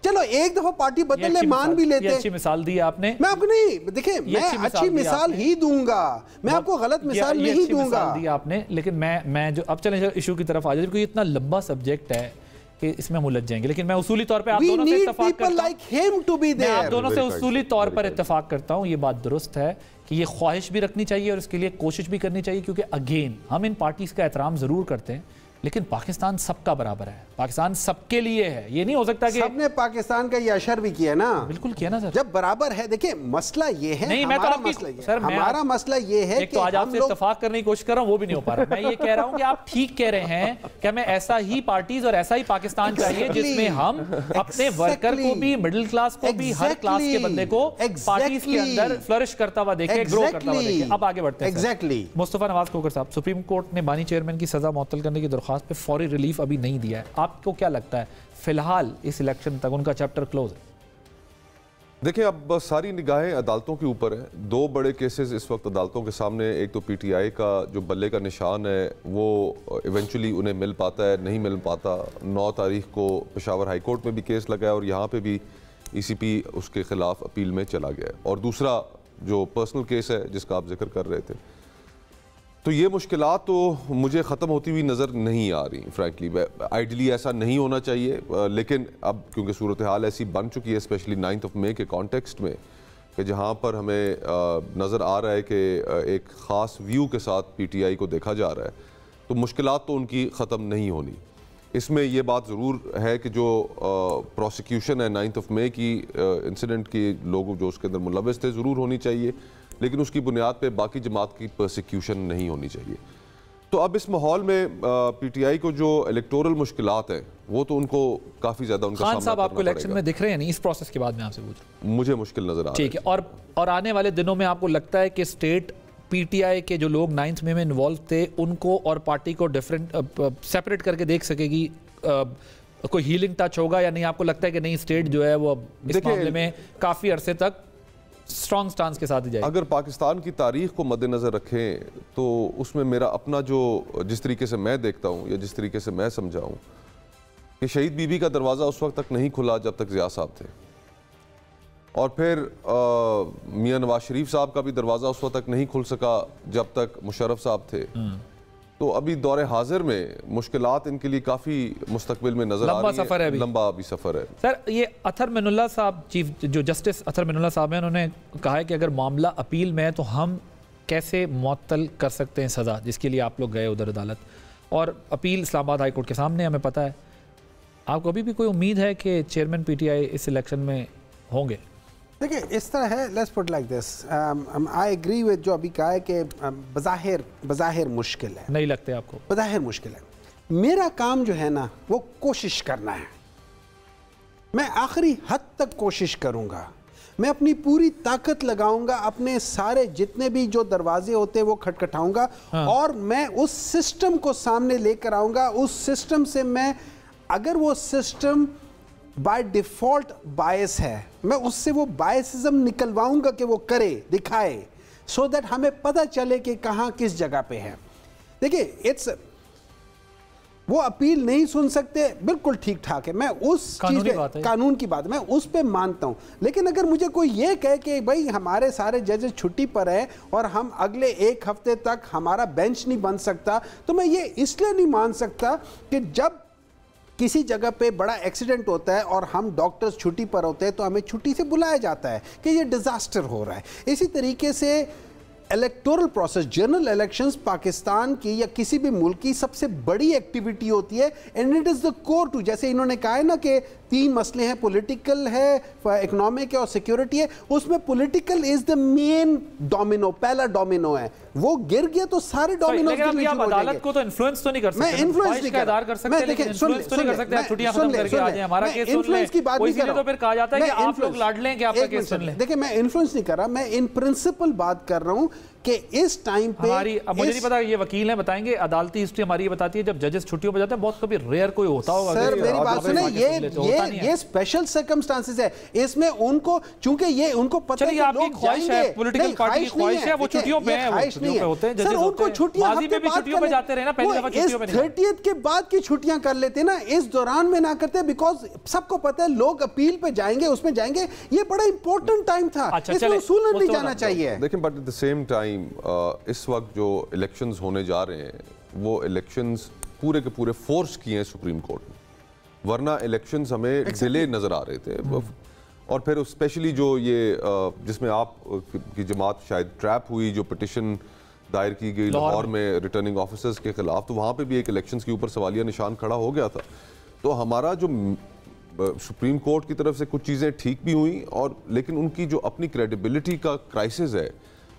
चलो एक दफा पार्टी बदल ले, मान भी लेते। अच्छी मिसाल दी आपने। मैं आपको नहीं, देखिए मैं अच्छी मिसाल ही दूंगा, मैं आपको गलत मिसाल नहीं दूंगा। दी आपने, लेकिन मैं जो अब चले इशू की तरफ आ जाए, क्योंकि इतना लंबा सब्जेक्ट है कि इसमें हम उलझ जाएंगे, लेकिन मैं उसूली तौर पे आप दोनों से इत्तेफाक करता हूं, मैं आप दोनों से उसूली तौर पर इत्तेफाक करता हूं। ये बात दुरुस्त है कि ये ख्वाहिश भी रखनी चाहिए और इसके लिए कोशिश भी करनी चाहिए, क्योंकि अगेन हम इन पार्टीज का एहतराम जरूर करते हैं, लेकिन पाकिस्तान सबका बराबर है, पाकिस्तान सबके लिए है। ये नहीं हो सकता कि सबने पाकिस्तान का ये अशर भी किया ना, बिल्कुल किया ना सर, जब बराबर है। देखिए मसला ये है, नहीं, हमारा मसला ये सर, हमारा मसला ये है कि तो आज आपसे इत्तेफाक करने की कोशिश कर रहा हूं, वो भी नहीं हो पा रहा। मैं ये कह रहा हूं कि आप ठीक कह रहे हैं कि हमें ऐसा ही पार्टीज और ऐसा ही पाकिस्तान चाहिए जिसमें हम अपने वर्कर को भी, मिडिल क्लास को भी, हर क्लास के बंदे को पार्टीज के अंदर फ्लरिश करता हुआ देखें, ग्रो करता हुआ देखें। अब आगे बढ़ते हैं। एग्जैक्टली। मुस्तफा नवाज खोखर साहब, सुप्रीम कोर्ट ने बानी चेयरमैन की सजा मुअत्तल करने की दरख्वास्त पे फौरी रिलीफ अभी नहीं दिया है, आपको क्या लगता है फिलहाल इस इलेक्शन तक उनका चैप्टर क्लोज है? देखिए, अब सारी निगाहें अदालतों के ऊपर है। दो बड़े केसेस इस वक्त अदालतों के सामने, एक तो पीटीआई का जो बल्ले का निशान है वो इवेंचुअली उन्हें मिल पाता है, नहीं मिल पाता। 9 तारीख को पेशावर हाई कोर्ट में भी केस लगा है और यहाँ पे भी ईसीपी उसके खिलाफ अपील में चला गया है। और दूसरा जो पर्सनल केस है जिसका आप जिक्र कर रहे थे, तो ये मुश्किलात तो मुझे ख़त्म होती हुई नज़र नहीं आ रही। फ्रैंकली आइडियली ऐसा नहीं होना चाहिए, लेकिन अब क्योंकि सूरत हाल ऐसी बन चुकी है, स्पेशली 9 मई के कॉन्टेक्स्ट में, कि जहाँ पर हमें नज़र आ रहा है कि एक ख़ास व्यू के साथ पीटीआई को देखा जा रहा है, तो मुश्किलात तो उनकी ख़त्म नहीं होनी। इसमें यह बात ज़रूर है कि जो प्रोसिक्यूशन है 9 मई की इंसिडेंट की, लोग जो उसके अंदर मुलविस थे ज़रूर होनी चाहिए, लेकिन उसकी बुनियाद पे बाकी जमात की परसिक्यूशन नहीं होनी चाहिए। तो अब इस माहौल में पीटीआई को जो इलेक्टोरल मुश्किलात हैं वो तो उनको काफ़ी ज़्यादा उनका खान साहब आपको इलेक्शन में दिख रहे हैं नहीं इस प्रोसेस के बाद में आपसे पूछ रहा हूं। मुझे मुश्किल नज़र आ रहा है। ठीक है, और आने वाले दिनों में आपको लगता है कि स्टेट पीटीआई के जो लोग 9 मई में इन्वॉल्व थे उनको और पार्टी को डिफरेंट सेपरेट करके देख सकेगी, कोई हीलिंग टच होगा या नहीं? आपको लगता है कि नहीं, स्टेट जो है वो इस मामले में काफ़ी अरसे तक स्ट्रॉन्ग स्टांस के साथ ही जाएगी? अगर पाकिस्तान की तारीख को मद्देनज़र रखें तो उसमें मेरा अपना जो जिस तरीके से मैं देखता हूँ या जिस तरीके से मैं समझाऊँ कि शहीद बीबी का दरवाज़ा उस वक्त तक नहीं खुला जब तक ज़िया साहब थे, और फिर मियां नवाज शरीफ साहब का भी दरवाज़ा उस वक्त तक नहीं खुल सका जब तक मुशर्रफ साहब थे। तो अभी दौरे हाजिर में मुश्किलात इनके लिए काफ़ी मुस्तकबिल में नजर आ रही है। सफ़र है, लंबा अभी सफ़र है। सर, ये अतर मिनुल्लाह साहब, चीफ जो जस्टिस अतर मिनुल्लाह साहब हैं, उन्होंने कहा है कि अगर मामला अपील में है तो हम कैसे मुअत्तल कर सकते हैं सज़ा जिसके लिए आप लोग गए उधर अदालत, और अपील इस्लामाबाद हाई कोर्ट के सामने, हमें पता है। आपको अभी भी कोई उम्मीद है कि चेयरमैन पीटीआई इस इलेक्शन में होंगे? देखिए इस तरह है, let's put like this, I agree with जो अभी कहा है कि बज़ाहिर मुश्किल है। नहीं लगते आपको? बज़ाहिर मुश्किल है। मेरा काम जो है ना वो कोशिश करना है, मैं आखिरी हद तक कोशिश करूँगा, मैं अपनी पूरी ताकत लगाऊंगा, अपने सारे जितने भी जो दरवाजे होते हैं वो खटखटाऊंगा। हाँ। और मैं उस सिस्टम को सामने लेकर आऊँगा। उस सिस्टम से मैं, अगर वो सिस्टम बाय डिफॉल्ट बायस है, मैं उससे वो बायसिज्म निकलवाऊंगा कि वो करे, दिखाए, सो दैट हमें पता चले कि कहाँ किस जगह पे है। देखिए इट्स, वो अपील नहीं सुन सकते, बिल्कुल ठीक ठाक है, मैं उस चीज़ पे, कानून की बात मैं उस पे मानता हूँ। लेकिन अगर मुझे कोई ये कहे कि भाई हमारे सारे जजेस छुट्टी पर हैं और हम अगले 1 हफ्ते तक हमारा बेंच नहीं बन सकता, तो मैं ये इसलिए नहीं मान सकता कि जब किसी जगह पे बड़ा एक्सीडेंट होता है और हम डॉक्टर्स छुट्टी पर होते हैं तो हमें छुट्टी से बुलाया जाता है कि ये डिज़ास्टर हो रहा है। इसी तरीके से electoral process, general elections Pakistan की या किसी भी मुल्क की सबसे बड़ी एक्टिविटी होती है and it is the core to, जैसे इन्होंने कहा है ना कि 3 मसले हैं, पॉलिटिकल है, इकोनॉमिक है और सिक्योरिटी है, उसमें political is the main domino, पहला डोमिनो है, वो गिर गया तो सारे डोमिनोज गिरने शुरू हो जाएंगे। अदालत को तो इन्फ्लुएंस तो नहीं कर सकते, मैं इन्फ्लुएंस नहीं कर सकते, लेकिन इन्फ्लुएंस तो नहीं कर सकते, छुट्टियां खत्म करके आ जाएं, हमारा केस सुन लें, की बात नहीं कर रहा, तो फिर कहा जाता है कि आप लोग लाड लें कि आपका केस सुन लें। देखिए मैं इन्फ्लुएंस नहीं कर रहा, मैं इन प्रिंसिपल बात कर रहा हूं कि इस टाइम पे हमारी, मुझे नहीं पता, ये वकील हैं बताएंगे, अदालती हिस्ट्री हमारी ये बताती है जब जजेस छुट्टियों पर जाते हैं, बहुत कभी रेयर कोई होता होगा। सर मेरी बात सुने, ये स्पेशल सर्कमस्टांसेस है, इसमें उनको चूंकि ये उनको पता है कि आपकी ख्वाहिश है, पॉलिटिकल पार्टी की ख्वाहिश है, वो छुट्टियों पे है, वो छुट्टियों पे होते हैं, जजेस उनको छुट्टियां माजी में भी छुट्टियों पे जाते रहे ना, पहली दफा छुट्टियों पे नहीं, 30th के बाद की छुट्टियां कर लेते ना, इस दौरान में ना करते, बिकॉज सबको पता है लोग अपील पे जाएंगे, उसमें जाएंगे, ये बड़ा इंपॉर्टेंट टाइम था, इसमें उसूलन नहीं जाना चाहिए। लेकिन but at the same time इस वक्त जो इलेक्शंस होने जा रहे हैं वो इलेक्शंस पूरे के पूरे फोर्स किए हैं सुप्रीम कोर्ट ने, वरना इलेक्शंस हमें डिले नजर आ रहे थे। और फिर स्पेशली जो ये जिसमें आप की जमात शायद ट्रैप हुई, जो पिटिशन दायर की गई लाहौर में रिटर्निंग ऑफिसर्स के खिलाफ, तो वहाँ पे भी एक इलेक्शंस के ऊपर सवालिया निशान खड़ा हो गया था। तो हमारा जो सुप्रीम कोर्ट की तरफ से कुछ चीज़ें ठीक भी हुई, और लेकिन उनकी जो अपनी क्रेडिबिलिटी का क्राइसिस है,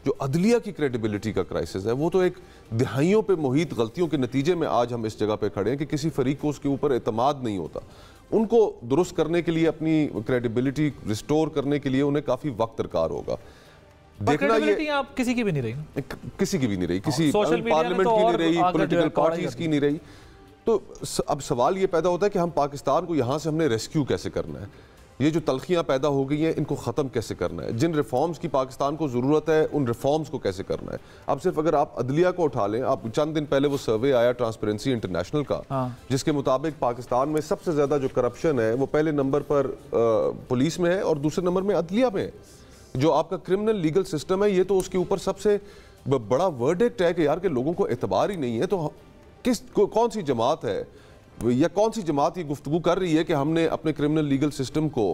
जो अदलिया की क्रेडिबिलिटी का क्राइसिस है, वो तो एक दिहाइयों पे मुहित गलतियों के नतीजे में आज हम इस जगह पे खड़े हैं कि किसी फरीक को उसके ऊपर एतमाद नहीं होता। उनको दुरुस्त करने के लिए, अपनी क्रेडिबिलिटी रिस्टोर करने के लिए उन्हें काफ़ी वक्त दरकार होगा। देखना ये आप किसी की भी नहीं रही, किसी की भी नहीं रही, किसी पार्लियामेंट की नहीं रही, पॉलिटिकल पार्टीज की नहीं रही। तो अब सवाल ये पैदा होता है कि हम पाकिस्तान को यहाँ से हमने रेस्क्यू कैसे करना है, ये जो तलखियाँ पैदा हो गई हैं इनको ख़त्म कैसे करना है, जिन रिफॉर्म्स की पाकिस्तान को ज़रूरत है उन रिफॉर्म्स को कैसे करना है। अब सिर्फ अगर आप अदलिया को उठा लें, आप चंद दिन पहले वो सर्वे आया ट्रांसपेरेंसी इंटरनेशनल का, जिसके मुताबिक पाकिस्तान में सबसे ज़्यादा जो करप्शन है वो पहले नंबर पर पुलिस में है और दूसरे नंबर में अदलिया में है। जो आपका क्रिमिनल लीगल सिस्टम है ये तो उसके ऊपर सबसे बड़ा वर्डिक्ट है कि यार के लोगों को एतबार ही नहीं है। तो कौन सी जमात है या कौन सी जमात ये गुफ्तगू कर रही है कि हमने अपने क्रिमिनल लीगल सिस्टम को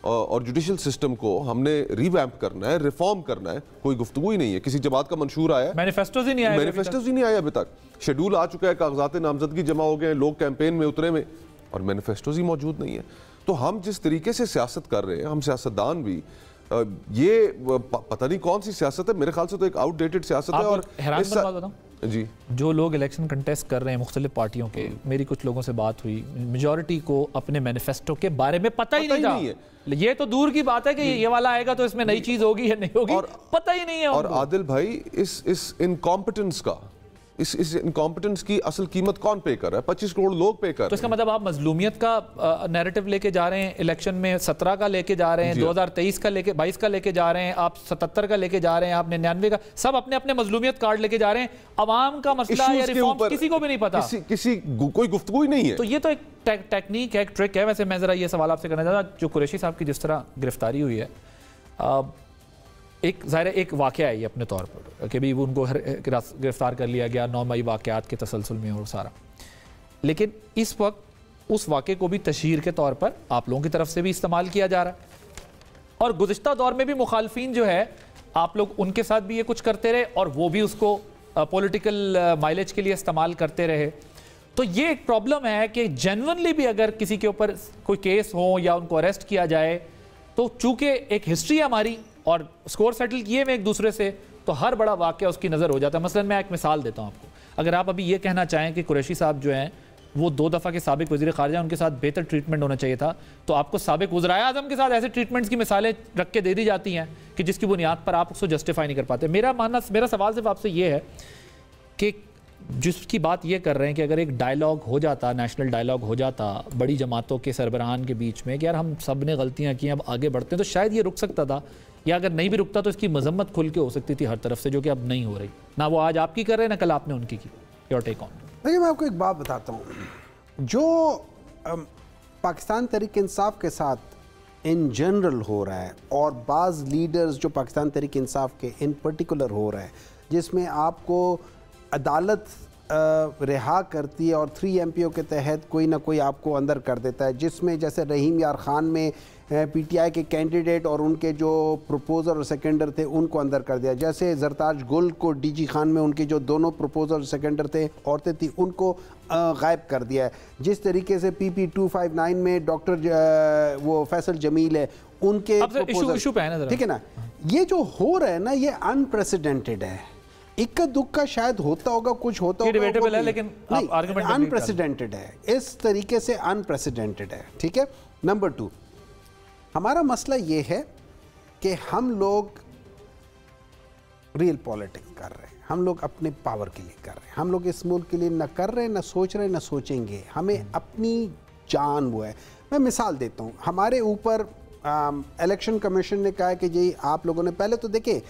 और जुडिशल सिस्टम को हमने रिवैम्प करना है, रिफॉर्म करना है? कोई गुफ्तगू ही नहीं है। किसी जमात का मंशूर आया, मैनिफेस्टोज ही नहीं आया, मैनिफेस्टोज ही नहीं आया अभी तक। शेड्यूल आ चुका है, कागजात नामजदगी जमा हो गए, लोग कैंपेन में उतरे में, और मैनिफेस्टोज ही मौजूद नहीं है। तो हम जिस तरीके से सियासत कर रहे हैं, हम सियासतदान भी, ये पता नहीं कौन सी सियासत है, मेरे ख्याल से तो एक आउटडेटेड सियासत है। और हैरान जी, जो लोग इलेक्शन कंटेस्ट कर रहे हैं मुख्तलिफ पार्टियों के, मेरी कुछ लोगों से बात हुई, मेजॉरिटी को अपने मैनिफेस्टो के बारे में पता ही नहीं था। ये तो दूर की बात है कि ये वाला आएगा तो इसमें नई चीज होगी या नहीं होगी, पता ही नहीं है। और आदिल भाई, इस इनकॉम्पिटेंस का, इस इनकॉम्पिटेंस की असल कीमत कौन पे कर रहा है? 25 करोड़ लोग पे कर रहे हैं। तो इसका मतलब आप मजलूमियत का नैरेटिव लेके जा रहे हैं, इलेक्शन में 17 का लेके जा रहे हैं, 2023 का लेके, 22 का लेके जा रहे हैं, आप 77 का लेके जा रहे हैं, आप 99 का, सब अपने अपने मजलूमियत कार्ड लेके जा रहे हैं। अवाम का मसला या रिफॉर्म किसी को भी नहीं पता, किसी कोई गुफ्तगू ही नहीं है। तो ये तो एक टेक्निक है, एक ट्रिक है। वैसे मैं जरा ये सवाल आपसे करना चाहता हूं, जो कुरैशी साहब की जिस तरह गिरफ्तारी हुई है, एक ज़ाहिर एक वाक़या है ये अपने तौर पर कि भी उनको गिरफ्तार कर लिया गया 9 मई वाक़यात के तसलसल में और सारा, लेकिन इस वक्त उस वाक़े को भी तशहीर के तौर पर आप लोगों की तरफ से भी इस्तेमाल किया जा रहा है, और गुज़िश्ता दौर में भी मुखालफिन जो है, आप लोग उनके साथ भी ये कुछ करते रहे और वो भी उसको पॉलिटिकल माइलेज के लिए इस्तेमाल करते रहे। तो ये एक प्रॉब्लम है कि जेन्युइनली भी अगर किसी के ऊपर कोई केस हो या उनको अरेस्ट किया जाए, तो चूँकि एक हिस्ट्री है हमारी और स्कोर सेटल किए में एक दूसरे से, तो हर बड़ा वाक़या उसकी नज़र हो जाता है। मसलन मैं एक मिसाल देता हूँ आपको, अगर आप अभी ये कहना चाहें कि कुरैशी साहब जो हैं वो 2 दफ़ा के साबिक वज़ीर ख़ारिजा, उनके साथ बेहतर ट्रीटमेंट होना चाहिए था, तो आपको साबिक वज़राए आज़म के साथ ऐसे ट्रीटमेंट्स की मिसालें रख के दे दी जाती हैं कि जिसकी बुनियाद पर आप उसको जस्टिफाई नहीं कर पाते। मेरा सवाल सिर्फ आपसे ये है कि जिसकी बात ये कर रहे हैं कि अगर एक डायलॉग हो जाता, नेशनल डायलॉग हो जाता बड़ी जमातों के सरबराहान के बीच में कि यार हम सब ने गलतियाँ की, अब आगे बढ़ते हैं, तो शायद ये रुक सकता था, या अगर नहीं भी रुकता तो इसकी मजम्मत खुल के हो सकती थी हर तरफ से, जो कि अब नहीं हो रही। ना वो आज आपकी कर रहे हैं, ना कल आपने उनकी की। Your take on. देखिए, मैं आपको एक बात बताता हूँ, जो पाकिस्तान तहरीक इंसाफ के साथ इन जनरल हो रहा है और बाज़ लीडर्स जो पाकिस्तान तहरीक इंसाफ के इन पर्टिकुलर हो रहा है, जिसमें आपको अदालत रिहा करती है और 3 MPO के तहत कोई ना कोई आपको अंदर कर देता है, जिसमें जैसे रहीम यार खान में PTI के कैंडिडेट और उनके जो प्रपोजर और सेकेंडर थे उनको अंदर कर दिया, जैसे जरताज गुल को DG खान में उनके जो दोनों प्रपोजर और सेकेंडर थे औरतें थी उनको गायब कर दिया है। जिस तरीके से PP 259 में डॉक्टर वो फैसल जमील है उनके प्रपोजल, ठीक है ना, ये जो हो रहा है ना ये अनप्रेसिडेंटेड है। इक्का दुक्का शायद होता होगा, कुछ होता होगा, लेकिन अनप्रेसिडेंटेड है, इस तरीके से अनप्रेसिडेंटेड है। ठीक है। नंबर 2, हमारा मसला ये है कि हम लोग रियल पॉलिटिक्स कर रहे हैं, हम लोग अपने पावर के लिए कर रहे हैं, हम लोग इस मुल्क के लिए न कर रहे न सोच रहे न सोचेंगे, हमें अपनी जान वो है। मैं मिसाल देता हूँ, हमारे ऊपर इलेक्शन कमीशन ने कहा है कि जी आप लोगों ने पहले तो देखें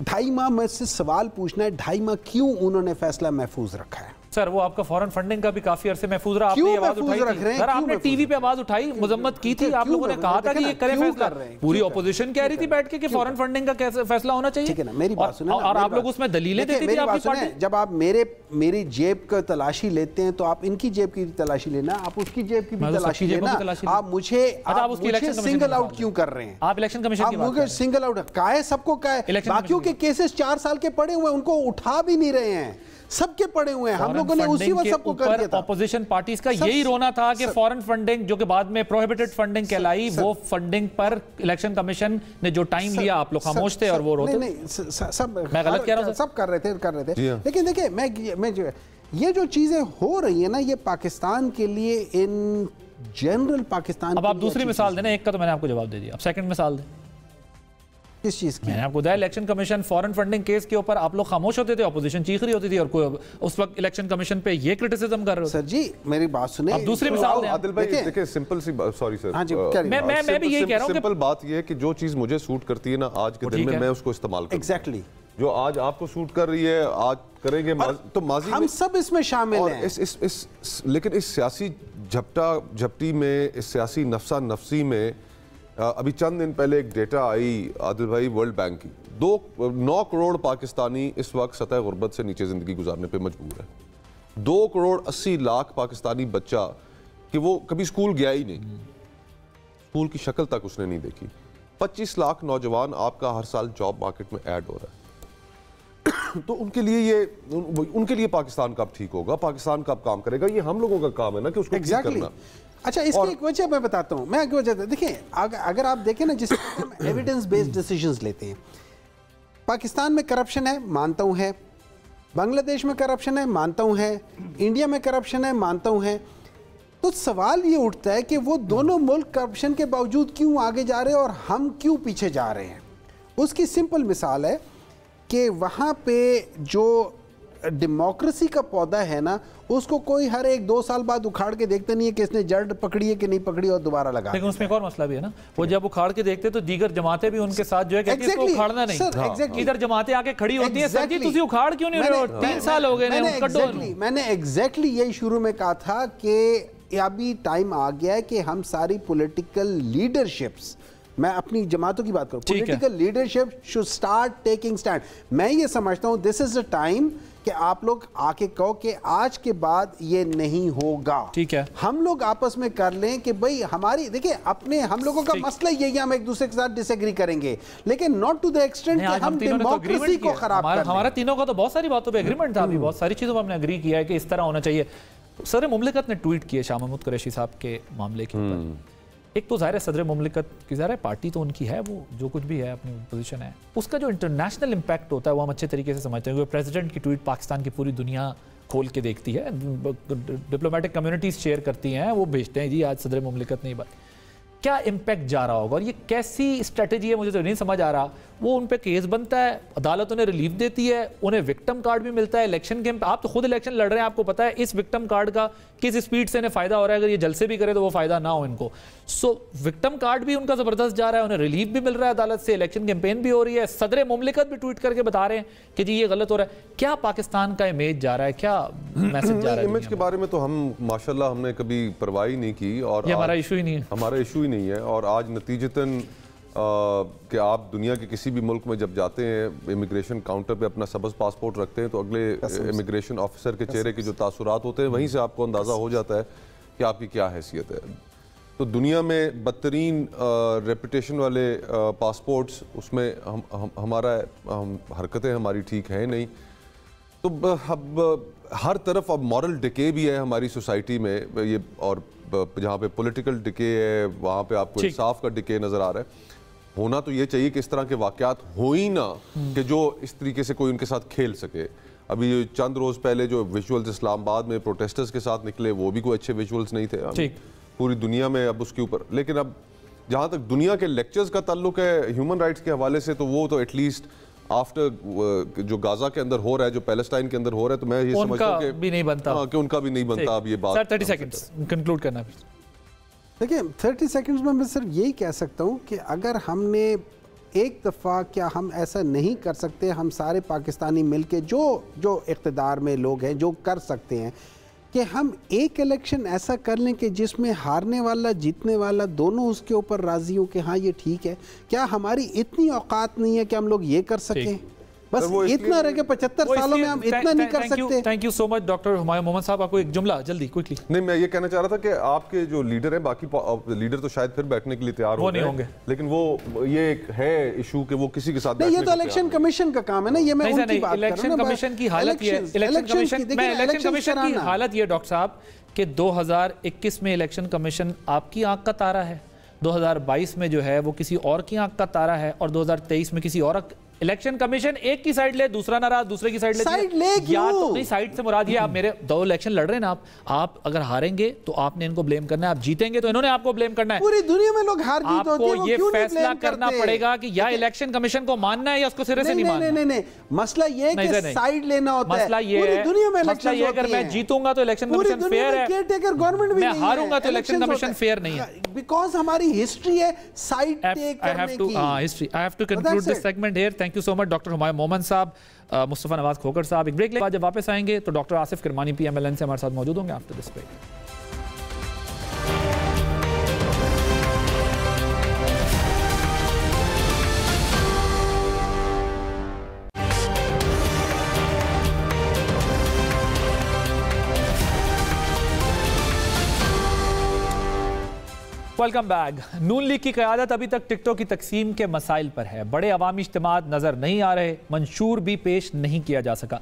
2.5 माह में से सवाल पूछना है 2.5 माह क्यों उन्होंने फैसला महफूज रखा है। सर वो आपका फॉरेन फंडिंग का भी काफी अरसे महफूज रहा, आपने आवाज उठाई थी सर, आपने टीवी पे आवाज उठाई, मुजम्मत की थी, आप लोगों ने कहा था कि ये करें फैसला, पूरी ऑपोजिशन कह रही थी बैठ के कि फॉरेन फंडिंग का कैसे फैसला होना चाहिए। ठीक है ना, मेरी बात सुने और आप लोग उसमें दलीलें देती थी आपकी पार्टी। जब आप मेरी जेब का तलाशी लेते हैं तो आप इनकी जेब की तलाशी लेना, आप उसकी जेब की भी तलाशी लेना, आप मुझे सिंगल आउट क्यों कर रहे हैं? आप इलेक्शन कमीशन सिंगल आउट का है, सबको का है, बाकियों के केसेस 4 साल के पड़े हुए हैं, उनको उठा भी नहीं रहे हैं, सबके पड़े हुए हैं, हम लोगों ने उसी वक्त सबको कर दिया था। ऑपोजिशन पार्टीज का यही रोना था कि फॉरेन फंडिंग जो कि बाद में प्रोहिबिटेड फंडिंग कहलाई, वो फंडिंग पर इलेक्शन कमीशन ने जो टाइम लिया आप लोग खामोश थे और वो रोते। नहीं सब मैं गलत कह रहा हूं, सब कर रहे थे। लेकिन देखिए मैं ये जो चीजें हो रही है ना, ये पाकिस्तान के लिए इन जनरल पाकिस्तान। अब आप दूसरी मिसाल देना, एक का तो मैंने आपको जवाब दे दिया, अब सेकंड मिसाल दें। किस चीज की? मैंने आपको बताया election commission foreign funding case के ऊपर आप लोग खामोश होते थे, ऑपोजिशन चीख रही होती थी, और उस वक्त इलेक्शन कमीशन पे ये क्रिटिसिज्म कर रहे हो। सर जी मेरी बात सुने, अब दूसरी मिसाल दें। आदिल भाई देखिए सिंपल सी बात, सॉरी सर, मैं भी यही कह रहा हूं, सिंपल बात ये है कि जो चीज मुझे सूट करती है ना आज के दिन में मैं उसको इस्तेमाल करूं। एग्जैक्टली जो आज आपको सूट कर रही है आज करेंगे, तो माजी हम सब इसमें शामिल हैं। लेकिन इस सियासी झपटी में, इस सियासी नफसा नफसी में अभी चंद दिन पहले एक डेटा आई आदिल भाई वर्ल्ड बैंक की, 9 करोड़ पाकिस्तानी इस वक्त सतह गुर्बत से नीचे ज़िंदगी गुजारने पे मजबूर है। 2 करोड़ 80 लाख पाकिस्तानी बच्चा कि वो कभी स्कूल गया ही नहीं, स्कूल की शक्ल तक उसने नहीं देखी। 25 लाख नौजवान आपका हर साल जॉब मार्केट में ऐड हो रहा है। तो उनके लिए पाकिस्तान कब ठीक होगा, पाकिस्तान कब काम करेगा, ये हम लोगों का काम है ना कि उसको ठीक करना। अच्छा इसकी एक वजह मैं बताता हूं, मैं एक वजह देखिए, अगर आप देखें ना, जिससे हम एविडेंस बेस्ड डिसीजंस लेते हैं, पाकिस्तान में करप्शन है मानता हूं है, बांग्लादेश में करप्शन है मानता हूं है, इंडिया में करप्शन है मानता हूं है, तो सवाल ये उठता है कि वो दोनों मुल्क करप्शन के बावजूद क्यों आगे जा रहे हैं और हम क्यों पीछे जा रहे हैं। उसकी सिंपल मिसाल है कि वहाँ पे जो डेमोक्रेसी का पौधा है ना, उसको कोई हर 1-2 साल बाद उखाड़ के देखते नहीं है कि इसने जड़ पकड़ी है कि नहीं पकड़ी और दोबारा लगा। लेकिन उसमें एक और मसला भी है ना, वो जब उखाड़ के देखते तो दीगर जमातें भी उनके साथ जो है कहती है इसको उखाड़ना नहीं, इधर जमातें आके खड़ी होती है, सर जी तुसी उखाड़ क्यों नहीं रहे हो, 3 साल हो गए। मैंने एग्जैक्टली यही शुरू में कहा था कि अभी टाइम आ गया है कि हम सारी पॉलिटिकल लीडरशिप्स, मैं अपनी जमातों की बात करूं, political leadership should start taking stand. मैं ये समझता हूं दिस इज द टाइम कि आप लोग आके कहो कि आज के बाद ये नहीं होगा। ठीक है, हम लोग आपस में कर लें कि भाई हमारी, देखिए अपने हम लोगों का मसला यही है, हम एक दूसरे के साथ डिसएग्री करेंगे, लेकिन नॉट टू द एक्सटेंट कि हम डेमोक्रेसी को खराब कर लें। हमारा तीनों का तो बहुत सारी बातों पे एग्रीमेंट था, बहुत सारी चीजों पर हमने एग्री किया है कि इस तरह होना चाहिए। सदर मुमलिकत ने ट्वीट किया शाह महमूद कुरैशी साहब के मामले के ऊपर। एक तो ज़ाहिर है सदर मुमलिकत की, ज़ाहिर है पार्टी तो उनकी है, वो जो कुछ भी है अपनी पोजीशन है, उसका जो इंटरनेशनल इम्पैक्ट होता है वो हम अच्छे तरीके से समझते हैं। प्रेसिडेंट की ट्वीट पाकिस्तान की पूरी दुनिया खोल के देखती है, डिप्लोमेटिक कम्युनिटीज़ शेयर करती हैं, वो भेजते हैं जी आज सदर मुमलिकत नहीं बात। क्या इम्पैक्ट जा रहा होगा और ये कैसी स्ट्रेटजी है, मुझे तो नहीं समझ आ रहा। वो उन पे केस बनता है, अदालत उन्हें रिलीफ देती है, उन्हें विक्टिम कार्ड भी मिलता है इलेक्शन के। आप तो खुद इलेक्शन लड़ रहे हैं, आपको पता है इस विक्टिम कार्ड का किस स्पीड से इन्हें फायदा हो रहा है, अगर ये जलसे भी करे तो वो फायदा ना हो इनको। सो विक्टिम कार्ड भी उनका जबरदस्त जा रहा है, उन्हें रिलीफ भी मिल रहा है अदालत से, इलेक्शन कैंपेन भी हो रही है, सदर मुमलिकत भी ट्वीट करके बता रहे हैं कि जी ये गलत हो रहा है। क्या पाकिस्तान का इमेज जा रहा है, क्या मैसेज जा रहा है? इमेज के बारे में तो हम माशाल्लाह हमने कभी परवाह ही नहीं की, और हमारा इशू ही नहीं है, हमारा इशू ही नहीं है। और आज नतीजतन कि आप दुनिया के किसी भी मुल्क में जब जाते हैं, इमिग्रेशन काउंटर पे अपना सबज पासपोर्ट रखते हैं, तो अगले इमिग्रेशन ऑफिसर के चेहरे के जो तासुरात होते हैं वहीं से आपको अंदाज़ा हो जाता है कि आपकी क्या हैसियत है। तो दुनिया में बदतरीन रेपुटेशन वाले पासपोर्ट्स, उसमें हमारा हरकतें हमारी ठीक हैं नहीं। तो अब हर तरफ अब मॉरल डिके भी है हमारी सोसाइटी में ये, और जहाँ पे पॉलिटिकल डिके है वहाँ पे आपको इंसाफ का डिके नज़र आ रहा है। होना तो ये चाहिए कि इस तरह के वाक़यात हो ही ना कि जो इस तरीके से कोई उनके साथ खेल सके। अभी चंद रोज़ पहले जो विजुअल्स इस्लामाबाद में प्रोटेस्टर्स के साथ निकले, वो भी कोई अच्छे विजुअल्स नहीं थे पूरी दुनिया में अब उसके ऊपर। लेकिन अब जहाँ तक दुनिया के लेक्चर्स का ताल्लुक है ह्यूमन राइट्स के हवाले से, तो वो तो एटलीस्ट आफ्टर जो गाजा के अंदर हो रहा है, जो पैलेस्टाइन के अंदर हो रहा है, तो मैं ये समझता हूँ कि भी नहीं बनता, कि उनका भी नहीं बनता। अब ये बात सर 30 सेकंड्स कंक्लूड करना। देखिए 30 सेकंड्स में मैं सिर्फ यही कह सकता हूँ कि अगर हमने एक दफ़ा, क्या हम ऐसा नहीं कर सकते, हम सारे पाकिस्तानी मिलके जो इक़्तिदार में लोग हैं जो कर सकते हैं, कि हम एक इलेक्शन ऐसा कर लें कि जिसमें हारने वाला जीतने वाला दोनों उसके ऊपर राज़ी हो कि हाँ ये ठीक है। क्या हमारी इतनी औकात नहीं है कि हम लोग ये कर सकें? बस इतना रह के 75 सालों में हम इतना नहीं कर सकते। Thank you so much doctor Humayun Mohammad साहब। आपको एक जुमला जल्दी क्विकली। नहीं, मैं ये कहना चाह रहा था कि आपके जो लीडर हैं, बाकी लीडर तो शायद फिर बैठने के लिए तैयार होंगे, लेकिन वो ये एक है इशू कि वो किसी के साथ नहीं, ये तो इलेक्शन कमीशन का काम है ना, ये मैं उनकी बात कर रहा हूं। इलेक्शन कमीशन की हालत ये, इलेक्शन कमीशन की हालत ये डॉक्टर साहब कि 2021 में इलेक्शन कमीशन आपकी आंख का तारा है, 2022 में जो है वो किसी और की आंख का तारा है, और 2023 में किसी और। इलेक्शन कमीशन एक की साइड ले, दूसरा नाराज, दूसरे की साइड ले या तो नहीं। साइड से मुराद ये, आप मेरे 2 इलेक्शन लड़ रहे हैं ना, आप अगर हारेंगे तो आपने इनको ब्लेम करना है, आप जीतेंगे तो इन्होंने आपको ब्लेम करना है। पूरी दुनिया में लोग हार जीत होती है, आपको ये फैसला करना पड़ेगा कि या इलेक्शन कमीशन को मानना है या उसको सिरे से नहीं मानना। नहीं, मसला ये है कि साइड लेना होता है। मसला ये है, मसला ये अगर मैं जीतूंगा तो इलेक्शन कमीशन फेयर है, केयरटेकर गवर्नमेंट भी मैं हारूंगा तो इलेक्शन कमीशन फेयर नहीं है, बिकॉज़ हमारी हिस्ट्री है साइड टेक करने की। History. I have to conclude this segment here. Thank you so much doctor Humayun Mohammad साहब, मुस्तफा नवाज खोखर साहब। एक ब्रेक लेके बाद जब वापस आएंगे तो डॉक्टर आसिफ किरमानी PMLN से हमारे साथ मौजूद होंगे after this break. Welcome back. Noon league की क़यादत अभी तक टिकटों की तकसीम के मसाइल पर है। बड़े अवामी इज्तिमात नज़र नहीं आ रहे, मंशूर भी पेश नहीं किया जा सका।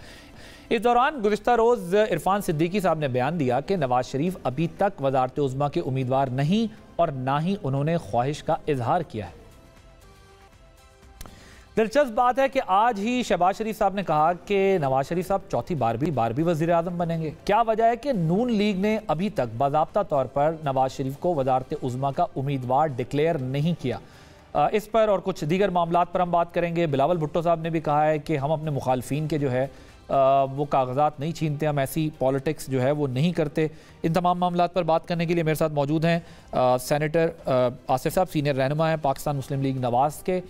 इस दौरान गुज़िश्ता रोज़ इरफान सिद्दीकी साहब ने बयान दिया कि नवाज शरीफ अभी तक वज़ारत उज़्मा के उम्मीदवार नहीं और ना ही उन्होंने ख्वाहिश का इजहार किया है। दिलचस्प बात है कि आज ही शहबाज शरीफ साहब ने कहा कि नवाज शरीफ साहब चौथी बार भी वज़ीर आज़म बनेंगे। क्या वजह है कि नून लीग ने अभी तक बाज़ाब्ता तौर पर नवाज शरीफ को वज़ारत उज़्मा का उम्मीदवार डिक्लेयर नहीं किया? इस पर और कुछ दीगर मामलात पर हम बात करेंगे। बिलावल भुट्टो साहब ने भी कहा है कि हम अपने मुखालफीन के जो है वो कागजात नहीं छीनते, हम ऐसी पॉलिटिक्स जो है वो नहीं करते। इन तमाम मामलात पर बात करने के लिए मेरे साथ मौजूद हैं सेनेटर आसिफ साहब, सीनियर रहनुमा हैं पाकिस्तान मुस्लिम लीग नवाज के।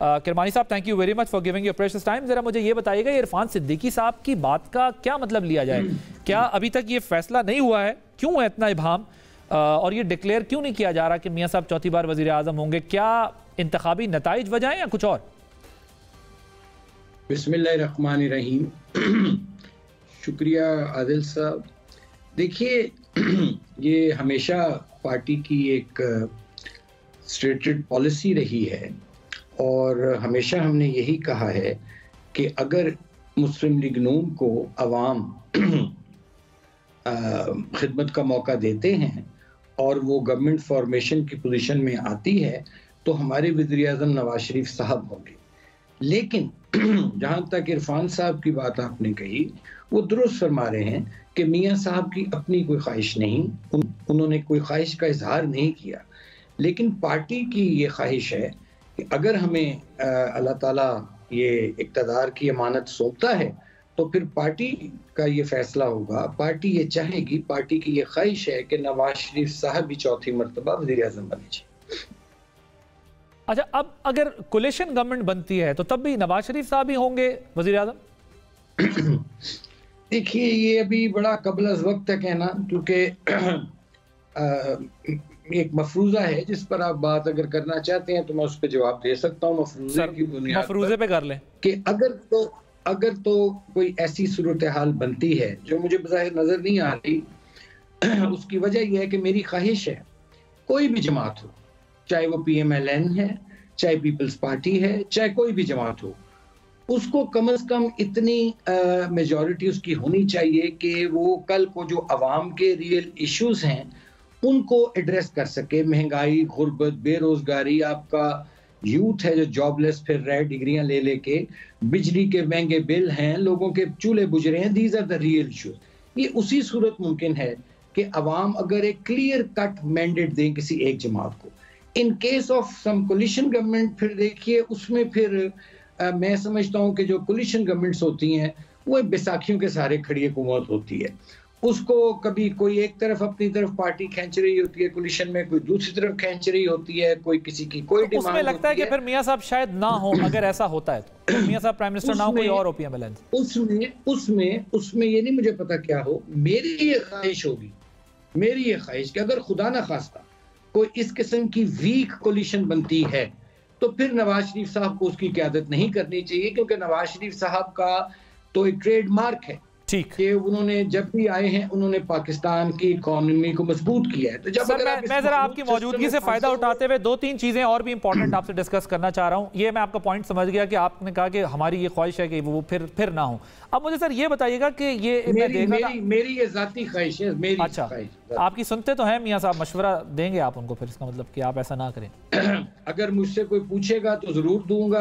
किरमानी साहब, thank you very much for giving your precious time. ज़रा मुझे ये बताइएगा, इरफान सिद्दीकी साहब की बात का क्या मतलब लिया जाए? क्या अभी तक ये फैसला नहीं हुआ है? क्यों है इतना इबाहम? और ये डिक्लेयर क्यों नहीं किया जा रहा कि मियाँ साहब चौथी बार वज़ीर आज़म होंगे? क्या इंतखाबी नताइज वजह है या कुछ और? बिस्मिल्लाहिर्रहमानिर्रहीम। शुक्रिया आदिल साहब। देखिए, ये हमेशा पार्टी की एक स्टेटेड पॉलिसी रही है और हमेशा हमने यही कहा है कि अगर मुस्लिम लीग नून को अवाम खिदमत का मौका देते हैं और वो गवर्नमेंट फॉर्मेशन की पोजीशन में आती है तो हमारे वज़ीर आज़म नवाज शरीफ साहब होंगे। लेकिन जहाँ तक इरफान साहब की बात आपने कही, वो दुरुस्त फरमा रहे हैं कि मियाँ साहब की अपनी कोई ख्वाहिश नहीं, उन्होंने कोई ख्वाहिश का इजहार नहीं किया। लेकिन पार्टी की ये ख्वाहिश है कि अगर हमें अल्लाह ताला ये इक़्तिदार की अमानत सौंपता है तो फिर पार्टी का ये फैसला होगा। पार्टी ये चाहेगी, पार्टी की ये ख्वाहिश है कि नवाज शरीफ साहब भी चौथी मरतबा वज़ीर आज़म बने चाहिए। अच्छा, अब अगर कोलिशन गवर्नमेंट बनती है तो तब भी नवाज शरीफ साहब ही होंगे वज़ीर आज़म? देखिए, ये अभी बड़ा कबल अज़ वक्त है कहना, क्योंकि एक मफरूजा है जिस पर आप बात अगर करना चाहते हैं तो मैं उस पर जवाब दे सकता हूँ मफरूजे की बुनियाद मफरूजे पे कर लें कि अगर तो कोई ऐसी सूरत हाल बनती है जो मुझे बज़ाहिर नजर नहीं आ रही, उसकी वजह यह है कि मेरी ख्वाहिश है कोई भी जमात हो, चाहे वो PMLN है, चाहे पीपल्स पार्टी है, चाहे कोई भी जमात हो, उसको कम से कम इतनी मेजॉरिटी उसकी होनी चाहिए कि वो कल को जो अवाम के रियल इश्यूज हैं उनको एड्रेस कर सके। महंगाई, गुर्बत, बेरोजगारी, आपका यूथ है जो जॉबलेस फिर रहे डिग्रियां ले लेके, बिजली के महंगे बिल हैं, लोगों के चूल्हे बुझ रहे हैं, these are the real issues. ये उसी सूरत मुमकिन है कि अवाम अगर एक क्लियर कट मैंडेट दें किसी एक जमात को। In case of some coalition government फिर देखिए उसमें फिर मैं समझता हूं कि जो कोलिशन गवर्नमेंट्स होती हैं वो बैसाखियों के सहारे खड़ी हुकूमत होती है। उसको कभी कोई एक तरफ अपनी तरफ पार्टी खींच रही होती है कोलिशन में, कोई दूसरी तरफ खींच रही होती है, कोई किसी की कोई डिमांड उसमें लगता है कि फिर मियां साहब शायद ना हो, अगर ऐसा होता है तो मियां साहब प्राइम मिनिस्टर ना हो, कोई और हो PMLN। उसमें ये नहीं मुझे पता क्या हो, मेरी ये ख्वाहिश होगी, मेरी ये ख्वाहिश कि अगर खुदा ना खास्ता कोई इस किस्म की वीक कोलिशन बनती है तो फिर नवाज शरीफ साहब को उसकी क़यादत नहीं करनी चाहिए, क्योंकि नवाज शरीफ साहब का तो एक ट्रेडमार्क है ठीक कि उन्होंने जब भी आए हैं उन्होंने पाकिस्तान की इकोनॉमी को मजबूत किया है। तो जब सर मैं जरा आपकी मौजूदगी से फायदा उठाते हुए 2-3 चीजें और भी इंपॉर्टेंट आपसे डिस्कस करना चाह रहा हूं। ये मैं आपका पॉइंट समझ गया कि आपने कहा कि हमारी ये ख्वाहिश है कि वो फिर ना हो। अब मुझे सर ये बताइएगा कि ये मेरी ये जाती ख्वाहिश है, मेरी अच्छा आपकी सुनते तो हैं मियां साहब, मशवरा देंगे आप उनको फिर, इसका मतलब कि आप ऐसा ना करें? अगर मुझसे कोई पूछेगा तो जरूर दूंगा,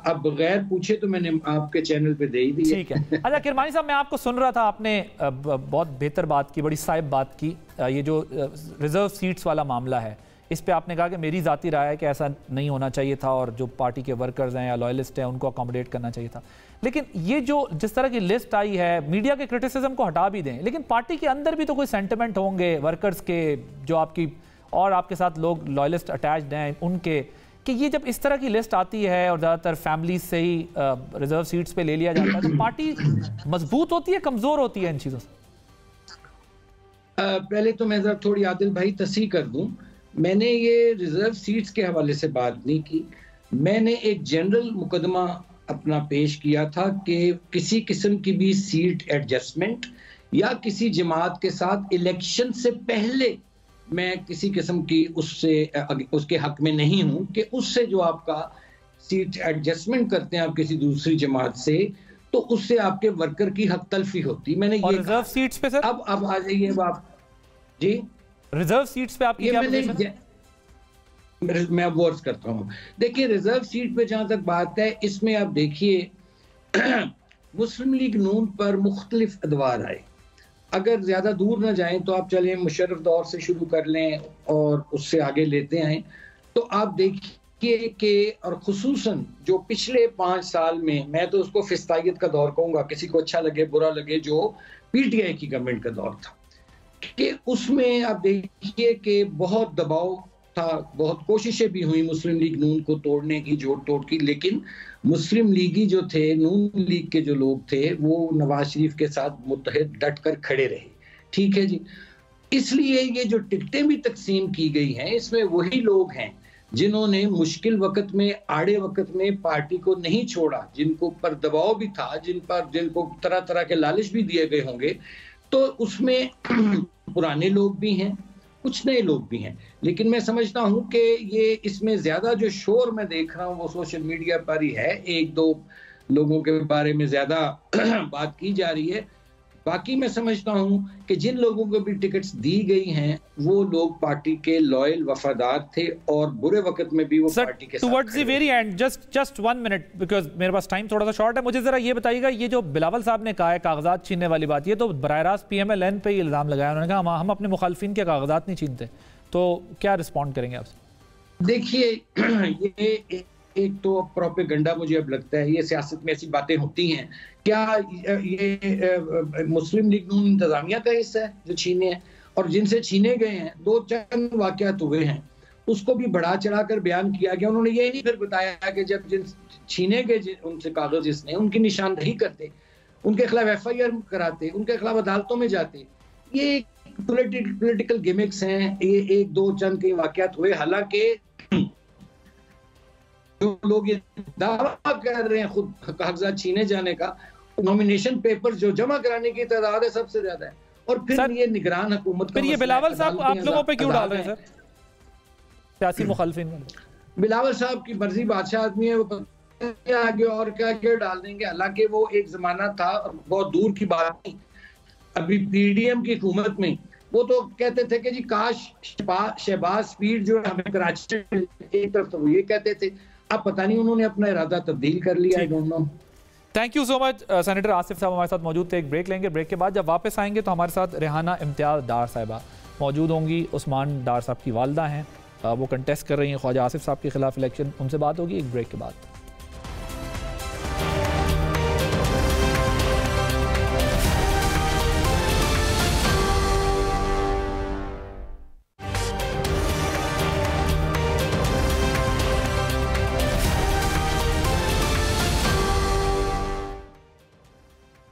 अब बगैर पूछे तो मैंने आपके चैनल पे दे ही दिया। ठीक है। अच्छा किरमानी साहब, मैं आपको सुन रहा था, आपने बहुत बेहतर बात की, बड़ी साहिब बात की। ये जो रिजर्व सीट्स वाला मामला है इस पे आपने कहा कि मेरी ज़ाती राय है कि ऐसा नहीं होना चाहिए था और जो पार्टी के वर्कर्स हैं या लॉयलिस्ट हैं उनको अकोमोडेट करना चाहिए था। लेकिन ये जो जिस तरह की लिस्ट आई है, मीडिया के क्रिटिसिज्म को हटा भी दें, लेकिन पार्टी के अंदर भी तो कोई सेंटिमेंट होंगे वर्कर्स के, जो आपकी और आपके साथ लोग लॉयलिस्ट अटैच्ड हैं उनके, कि ये जब इस तरह की लिस्ट आती है और ज़्यादातर फैमिली से ही रिजर्व सीट्स पे ले लिया जाता है, तो पार्टी मजबूत होती है, कमज़ोर होती है इन चीज़ों से? पहले तो मैं जरा थोड़ी आदिल भाई तस्हीह कर दूं, मैंने ये रिजर्व सीट्स के हवाले से बात नहीं की। मैंने एक जनरल मुकदमा अपना पेश किया था कि किसी किस्म की भी सीट एडजस्टमेंट या किसी जमात के साथ इलेक्शन से पहले मैं किसी किस्म की उसके हक में नहीं हूं कि उससे जो आपका सीट एडजस्टमेंट करते हैं आप किसी दूसरी जमात से, तो उससे आपके वर्कर की हक तलफी होती। मैंने ये रिजर्व सीट्स पे सर, अब आ जाइए आप जी, रिजर्व सीट्स पे आपकी क्या पोजीशन है? मैं वर्ड्स करता हूँ। देखिए रिजर्व सीट पे जहां तक बात है, इसमें आप देखिए मुस्लिम लीग नून पर मुख्तलिफ अदवार आए। अगर ज्यादा दूर ना जाएं तो आप चलें मुशर्रफ दौर से शुरू कर लें और उससे आगे लेते आए, तो आप देखिए कि और खुसूसन जो पिछले 5 साल में, मैं तो उसको फिस्तायत का दौर कहूंगा, किसी को अच्छा लगे बुरा लगे, जो PTI की गवर्नमेंट का दौर था, कि उसमें आप देखिए कि बहुत दबाव था, बहुत कोशिशें भी हुई मुस्लिम लीग नून को तोड़ने की, जोड़ तोड़ की, लेकिन मुस्लिम लीगी जो थे, नून लीग के जो लोग थे, वो नवाज शरीफ के साथ मुत्तहिद डट कर खड़े रहे। ठीक है जी, इसलिए ये जो टिकटें भी तकसीम की गई हैं, इसमें वही लोग हैं जिन्होंने मुश्किल वक्त में, आड़े वक्त में पार्टी को नहीं छोड़ा, जिनको पर दबाव भी था, जिनको तरह तरह के लालच भी दिए गए होंगे। तो उसमें पुराने लोग भी हैं, कुछ नए लोग भी हैं, लेकिन मैं समझता हूं कि ये इसमें ज्यादा जो शोर मैं देख रहा हूं वो सोशल मीडिया पर ही है। 1-2 लोगों के बारे में ज्यादा बात की जा रही है। बाकी मैं समझता हूं कि जिन लोगों को भी टिकट्स दी गई हैं वो लोग पार्टी के लॉयल वफादार थे और बुरे वक्त में भी वो पार्टी के साथ। Towards the very and, just 1 minute, because मेरे पास टाइम थोड़ा सा शॉर्ट है, मुझे जरा ये बताइएगा, ये जो बिलावल साहब ने कहा है कागजात छीनने वाली बात, ये तो बराह रास्त PMLN पे ही इल्ज़ाम लगाया, उन्होंने कहा हम अपने मुखालफिन के कागजात नहीं छीनते, तो क्या रिस्पॉन्ड करेंगे आप? देखिए ये एक तो प्रोपेगेंडा मुझे अब लगता है, ये सियासत में ऐसी बातें होती हैं। क्या ये मुस्लिम लीग नून इंतजामिया का हिस्सा है जो छीने हैं? और जिनसे छीने गए हैं, 2 चंद वाकयात हुए हैं, उसको भी बढ़ा चढ़ा कर बयान किया गया। उन्होंने ये नहीं फिर बताया कि जब जिन छीने गए उनसे कागज जिसने, उनकी निशानदही करते, उनके खिलाफ FIR कराते, उनके खिलाफ अदालतों में जाते। ये पॉलिटिकल गिमिक्स हैं, ये एक दो चंद के वाकयात हुए। हालांकि जो लोग ये दावा कर रहे हैं खुद कागजात छीने जाने का, नॉमिनेशन पेपर जो जमा कराने की तादाद है सबसे ज्यादा है। और फिर ये निगरान हुकूमत का, फिर ये बिलावल साहब आप लोगों पे क्यों डाल रहे हैं सर, सियासी मुखालफिन में? बिलावल साहब की मर्जी, बादशाह आदमी है, वो आगे और क्या डाल देंगे। हालांकि वो एक जमाना था, बहुत दूर की बात नहीं, अभी पीडीएम की हुकूमत में वो तो कहते थे कि जी काश शहबाज स्पीड जो है हमें कराची एक तरफ, तो वो ये कहते थे। अब पता नहीं उन्होंने अपना इरादा तब्दील कर लिया, I don't know. Thank you so much. Senator Asif साहब हमारे साथ मौजूद थे। एक ब्रेक लेंगे, ब्रेक के बाद जब वापस आएंगे तो हमारे साथ रेहाना इम्तियाज़ डार साहिबा मौजूद होंगी। उस्मान डार साहब की वालदा हैं, वो कंटेस्ट कर रही हैं ख्वाजा आसिफ साहब के खिलाफ इलेक्शन, उनसे बात होगी एक ब्रेक के बाद।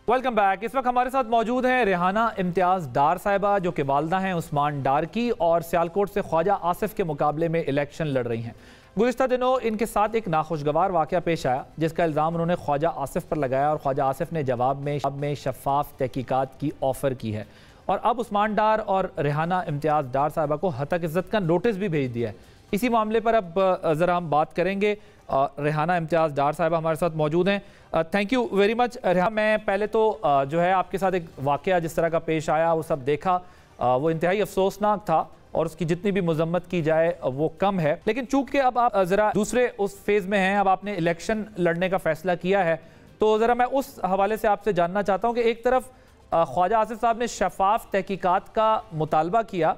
Welcome back. इस वक्त हमारे साथ मौजूद हैं रेहाना इम्तियाज़ डार साहिबा, जो कि वालदा हैं उस्मान डार की, और सियालकोट से ख्वाजा आसिफ के मुकाबले में इलेक्शन लड़ रही हैं। गुज़िश्ता दिनों इनके साथ एक नाखुशगवार वाक़या पेश आया, जिसका इल्ज़ाम उन्होंने ख्वाजा आसिफ पर लगाया, और ख्वाजा आसिफ ने जवाब में शफाफ तहकीकात की ऑफ़र की है। और अब उस्मान डार और रेहाना इम्तियाज़ डार साहिबा को हतक इज़्ज़त का नोटिस भी भेज दिया है। इसी मामले पर अब ज़रा हम बात करेंगे। रेहाना इम्तियाज़ डार साहिबा हमारे साथ मौजूद हैं। Thank you very much. Rehana, मैं पहले तो जो है आपके साथ एक वाक़या जिस तरह का पेश आया वो सब देखा, वो इंतहाई अफसोसनाक था, और उसकी जितनी भी मजम्मत की जाए वो कम है। लेकिन चूंकि अब आप ज़रा दूसरे उस फेज़ में हैं, अब आपने इलेक्शन लड़ने का फ़ैसला किया है, तो ज़रा मैं उस हवाले से आपसे जानना चाहता हूँ कि एक तरफ ख्वाजा आसिफ साहब ने शफाफ तहकीकात का मुतालबा किया,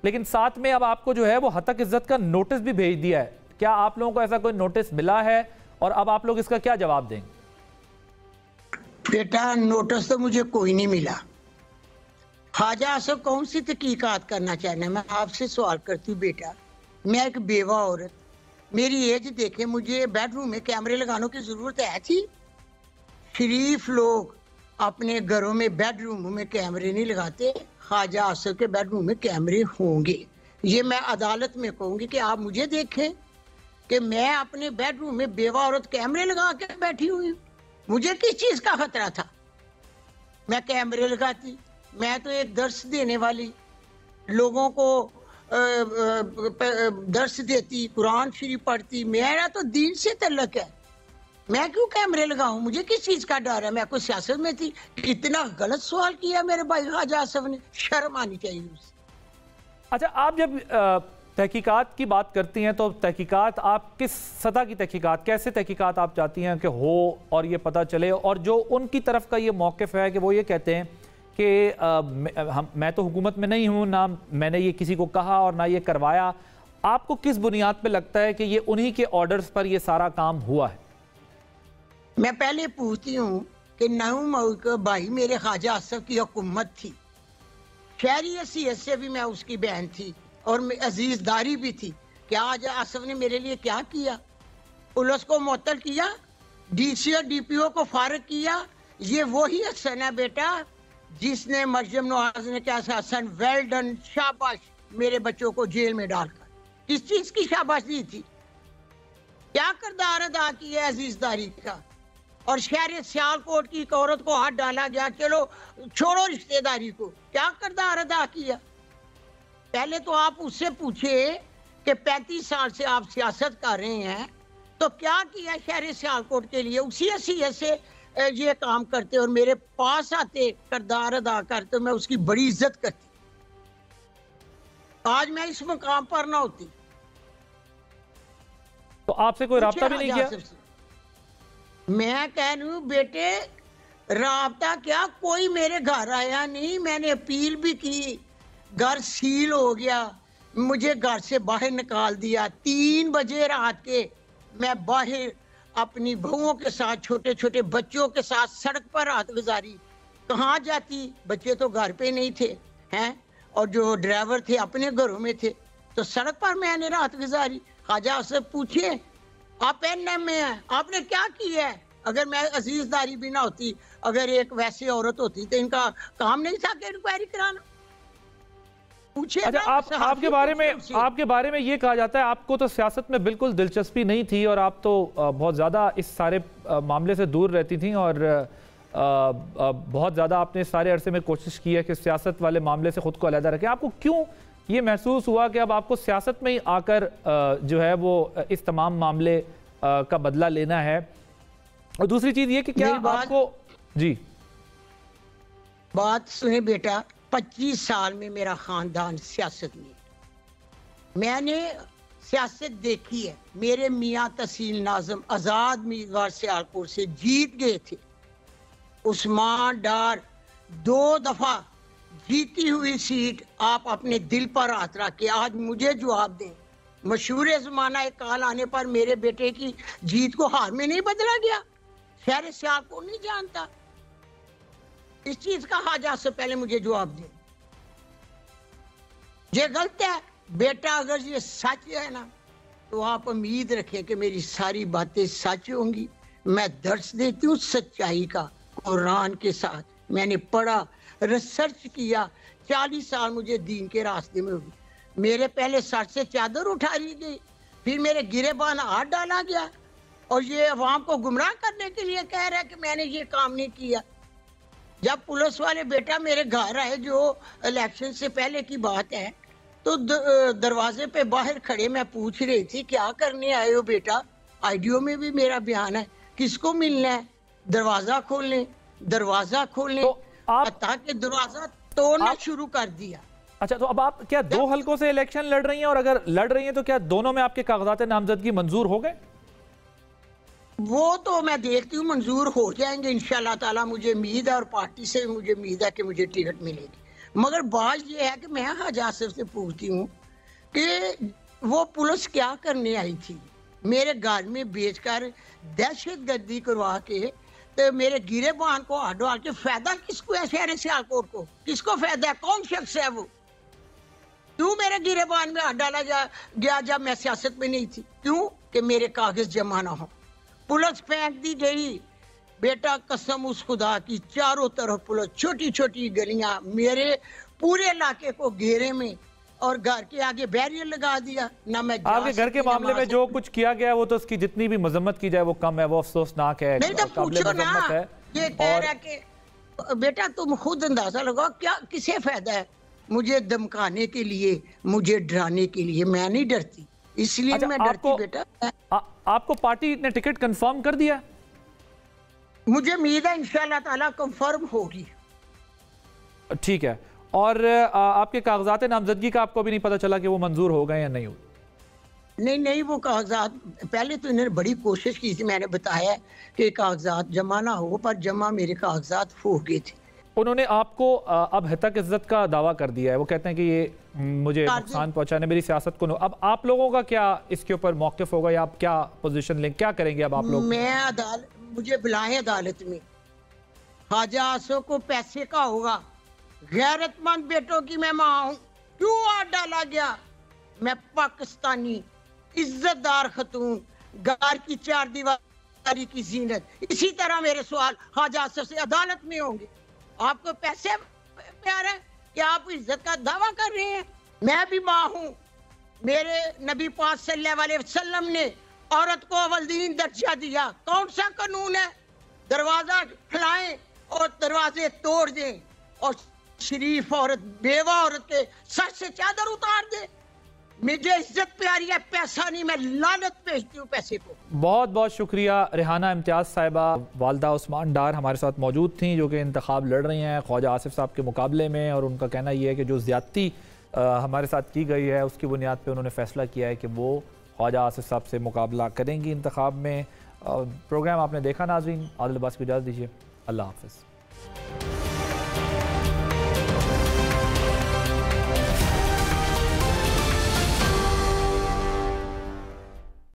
लेकिन साथ में अब आपको जो है वो हतक इज़्ज़त का नोटिस भी भेज दिया है। क्या आप लोगों को ऐसा कोई नोटिस मिला है, और अब आप लोग इसका क्या जवाब देंगे? बेटा, नोटिस तो मुझे कोई नहीं मिला। ख्वाजा आसिफ कौन सी तहकीकात करना चाहना है? मैं आपसे सवाल करती हूँ बेटा, मैं एक बेवा औरत, मेरी एज देखे, मुझे बेडरूम में कैमरे लगाने की जरूरत है थी? शरीफ लोग अपने घरों में बेडरूम में कैमरे नहीं लगाते, ख्वाजा आसिफ के बेडरूम में कैमरे होंगे। ये मैं अदालत में कहूंगी कि आप मुझे देखें कि मैं अपने बेडरूम में बेवा औरत कैमरे लगा के बैठी हुई हूँ। मुझे किस चीज का खतरा था? मैं कैमरे लगाती, मैं तो एक दर्स देने वाली, लोगों को दर्स देती, कुरान शरीफ पढ़ती, मेरा तो दीन से तल्लक है। मैं क्यों कैमरे लगाऊं? मुझे किस चीज का डर है? मैं कोई सियासत में थी? कितना गलत सवाल किया मेरे भाई ख्वाजा आसिफ ने, शर्म आनी चाहिए उसे। अच्छा, आप जब तहकीकात की बात करती हैं तो तहकीकात आप किस सतह की तहकीकात, कैसे तहकीकात आप चाहती हैं कि हो और ये पता चले? और जो उनकी तरफ का ये मौक़िफ़ है कि वो ये कहते हैं कि मैं तो हुकूमत में नहीं हूँ, ना मैंने ये किसी को कहा और ना ये करवाया, आपको किस बुनियाद पे लगता है कि ये उन्हीं के ऑर्डर्स पर ये सारा काम हुआ है? मैं पहले पूछती हूँ कि 9 मई को भाई मेरे ख्वाजा आसिफ की हुकूमत थी, शहरी हैसियत से भी मैं उसकी बहन थी और अजीज दारी भी थी। क्या आज आसिफ ने मेरे लिए क्या किया? पुलिस को मुअत्तल किया, डीसी और डीपीओ को फारिग किया। ये वही हसन है बेटा जिसने मरियम नवाज ने क्या हसन वेल डन, शाबाश, मेरे बच्चों को जेल में डालकर किस चीज की शाबाश दी थी? क्या किरदार अदा किया अजीजदारी का? और शहर सियालकोट की एक औरत को हाथ डाला गया, चलो छोड़ो रिश्तेदारी को, क्या किरदार अदा किया? पहले तो आप उससे पूछे कि 35 साल से आप सियासत कर रहे हैं तो क्या किया शहर सियालकोट के लिए? उसी हैसियत से ये काम करते और मेरे पास आते, किरदार अदा करते, मैं उसकी बड़ी इज्जत करती। आज मैं इस मुकाम पर ना होती। तो आपसे कोई राब्ता भी नहीं किया? मैं कह रही हूँ बेटे, राब्ता क्या, कोई मेरे घर आया नहीं। मैंने अपील भी की, घर सील हो गया, मुझे घर से बाहर निकाल दिया। 3 बजे रात के मैं बाहर अपनी बहुओं के साथ, छोटे छोटे बच्चों के साथ सड़क पर रात गुजारी। कहाँ जाती? बच्चे तो घर पे नहीं थे हैं, और जो ड्राइवर थे अपने घरों में थे, तो सड़क पर मैंने रात गुजारी। ख्वाजा से पूछिए, आप एनएम में हैं, आपने क्या किया है? अगर मैं अजीजदारी भी ना होती, अगर एक वैसी औरत होती तो इनका काम नहीं था कि इंक्वायरी कराना। पूछे। अच्छा, आपके बारे में ये कहा जाता है आपको तो सियासत में बिल्कुल दिलचस्पी नहीं थी और आप तो बहुत ज़्यादा इस सारे मामले से दूर रहती थी और बहुत ज़्यादा आपने सारे अरसे में कोशिश की है कि सियासत वाले मामले से ख़ुद को अलहदा रखें। आपको क्यों ये महसूस हुआ कि अब आपको सियासत में ही आकर जो है वो इस तमाम मामले का बदला लेना है? और दूसरी चीज़ ये कि क्या आपको जी बात सुने बेटा, 25 साल में मेरा खानदान सियासत में, मैंने सियासत देखी है। मेरे मियाँ तहसील नाज़म आज़ाद उम्मीदवार सियालकोट से जीत गए थे। उस्मान डार 2 दफा जीती हुई सीट आप अपने दिल पर हाथ रख के आज मुझे जवाब दें। मशहूर ज़माना एक काल आने पर मेरे बेटे की जीत को हार में नहीं बदला गया। शहर सियालकोट नहीं जानता इस चीज का हाजा से पहले मुझे जवाब दें। ये गलत है बेटा, अगर ये सच है ना तो आप उम्मीद रखें कि मेरी सारी बातें सच होंगी। मैं दर्श देती हूँ सच्चाई का कुरान के साथ। मैंने पढ़ा, रिसर्च किया, 40 साल मुझे दीन के रास्ते में हुई। मेरे पहले सर से चादर उठा ली गई, फिर मेरे गिरेबान हाथ डाला गया और ये अवाम को गुमराह करने के लिए कह रहा है कि मैंने ये काम नहीं किया। जब पुलिस वाले बेटा मेरे घर आए, जो इलेक्शन से पहले की बात है, तो दरवाजे पे बाहर खड़े मैं पूछ रही थी क्या करने आए हो बेटा? आईडियो में भी मेरा बयान है, किसको मिलना है? दरवाजा खोलने, दरवाजा खोलने, तो ताकि दरवाजा तोड़ना शुरू कर दिया। अच्छा, तो अब आप क्या 2 हलकों से इलेक्शन लड़ रही हैं? और अगर लड़ रही हैं तो क्या दोनों में आपके कागजात नामजदगी मंजूर हो गए? वो तो मैं देखती हूँ मंजूर हो जाएंगे इंशाल्लाह ताला। मुझे उम्मीद है और पार्टी से मुझे उम्मीद है कि मुझे टिकट मिलेगी। मगर बात ये है कि मैं हाजी आसिफ से पूछती हूँ कि वो पुलिस क्या करने आई थी? मेरे घर में बेचकर दहशतगर्दी करवा के तो मेरे गिरेबान को हाथ डाल के फायदा किसको है? शहर सियालकोट को किसको फायदा है? कौन शख्स है वो? क्यों मेरे गिरेबान में हाथ डाला गया जब मैं सियासत में नहीं थी? क्यों? कि मेरे कागज जमा ना हो। पुलिस फेंक दी गई बेटा, कसम उस खुदा की, चारों तरफ पुलिस, छोटी छोटी गलियां, मेरे पूरे इलाके को घेरे में, और घर के आगे बैरियर लगा दिया ना। मैं आपके घर के मामले में जो कुछ किया गया वो तो उसकी जितनी भी मजम्मत की जाए वो कम है, वो अफसोसनाक है। नहीं तो पूछो ना, ये कह रहा कि बेटा तुम खुद अंदाजा लगाओ क्या किसे फायदा है मुझे धमकाने के लिए, मुझे डराने के लिए? मैं नहीं डरती, इसलिए मैं डरती बेटा। आपको पार्टी ने टिकट कंफर्म कर दिया? मुझे उम्मीद है इंशाल्लाह ताला कंफर्म होगी। ठीक है। और आपके कागजात नामजदगी का आपको भी नहीं पता चला कि वो मंजूर हो गए या नहीं हुए? नहीं, वो कागजात पहले तो इन्होंने बड़ी कोशिश की थी, मैंने बताया कि कागजात जमा ना हो, पर जमा मेरे कागजात हो गए थे। उन्होंने आपको अब हितक इज्जत का दावा कर दिया है। वो कहते हैं कि ये मुझे नुकसान पहुंचाने, मेरी सियासत को। अब आप लोगों का क्या इसके ऊपर मौक़िफ़ होगा या आप क्या पोजीशन लेंगे, क्या करेंगे अब आप लोग? मुझे बुलाएं अदालत में। ख्वाजा आसिफ को पैसे का होगा, गैरतमंद बेटों की मैं मां हूं, क्यों हाथ डाला गया? मैं पाकिस्तानी इज्जतदार खतून, घर की 4 दीवारी की जीनत। इसी तरह मेरे सवाल ख्वाजा आसिफ से अदालत में होंगे। आपको पैसे प्यार है कि आप इज्जत का दावा कर रहे हैं? मैं भी मां हूं। मेरे नबी पाक सल्लल्लाहु अलैहि वसल्लम ने औरत को अव्वल-दीन दर्जा दिया। कौन सा कानून है? दरवाजा खिलाएं और दरवाजे तोड़ दें और शरीफ औरत, बेवा औरत के सर से चादर उतार दे। मुझे इज्जत प्यारी है, पैसा नहीं। मैं लानत भेजती हूँ पैसे को। बहुत बहुत शुक्रिया रेहाना इम्तियाज़ साहिबा। वालदा उस्मान डार हमारे साथ मौजूद थी जो कि इंतखाब लड़ रही हैं ख्वाजा आसिफ साहब के मुकाबले में, और उनका कहना यह है कि जो ज़्यादती हमारे साथ की गई है उसकी बुनियाद पर उन्होंने फ़ैसला किया है कि वो ख्वाजा आसिफ साहब से मुकाबला करेंगी इंतखाब में। प्रोग्राम आपने देखा नाज़रीन, आदिल अब्बास को इजाज़त दीजिए। अल्लाह हाफ़िज़।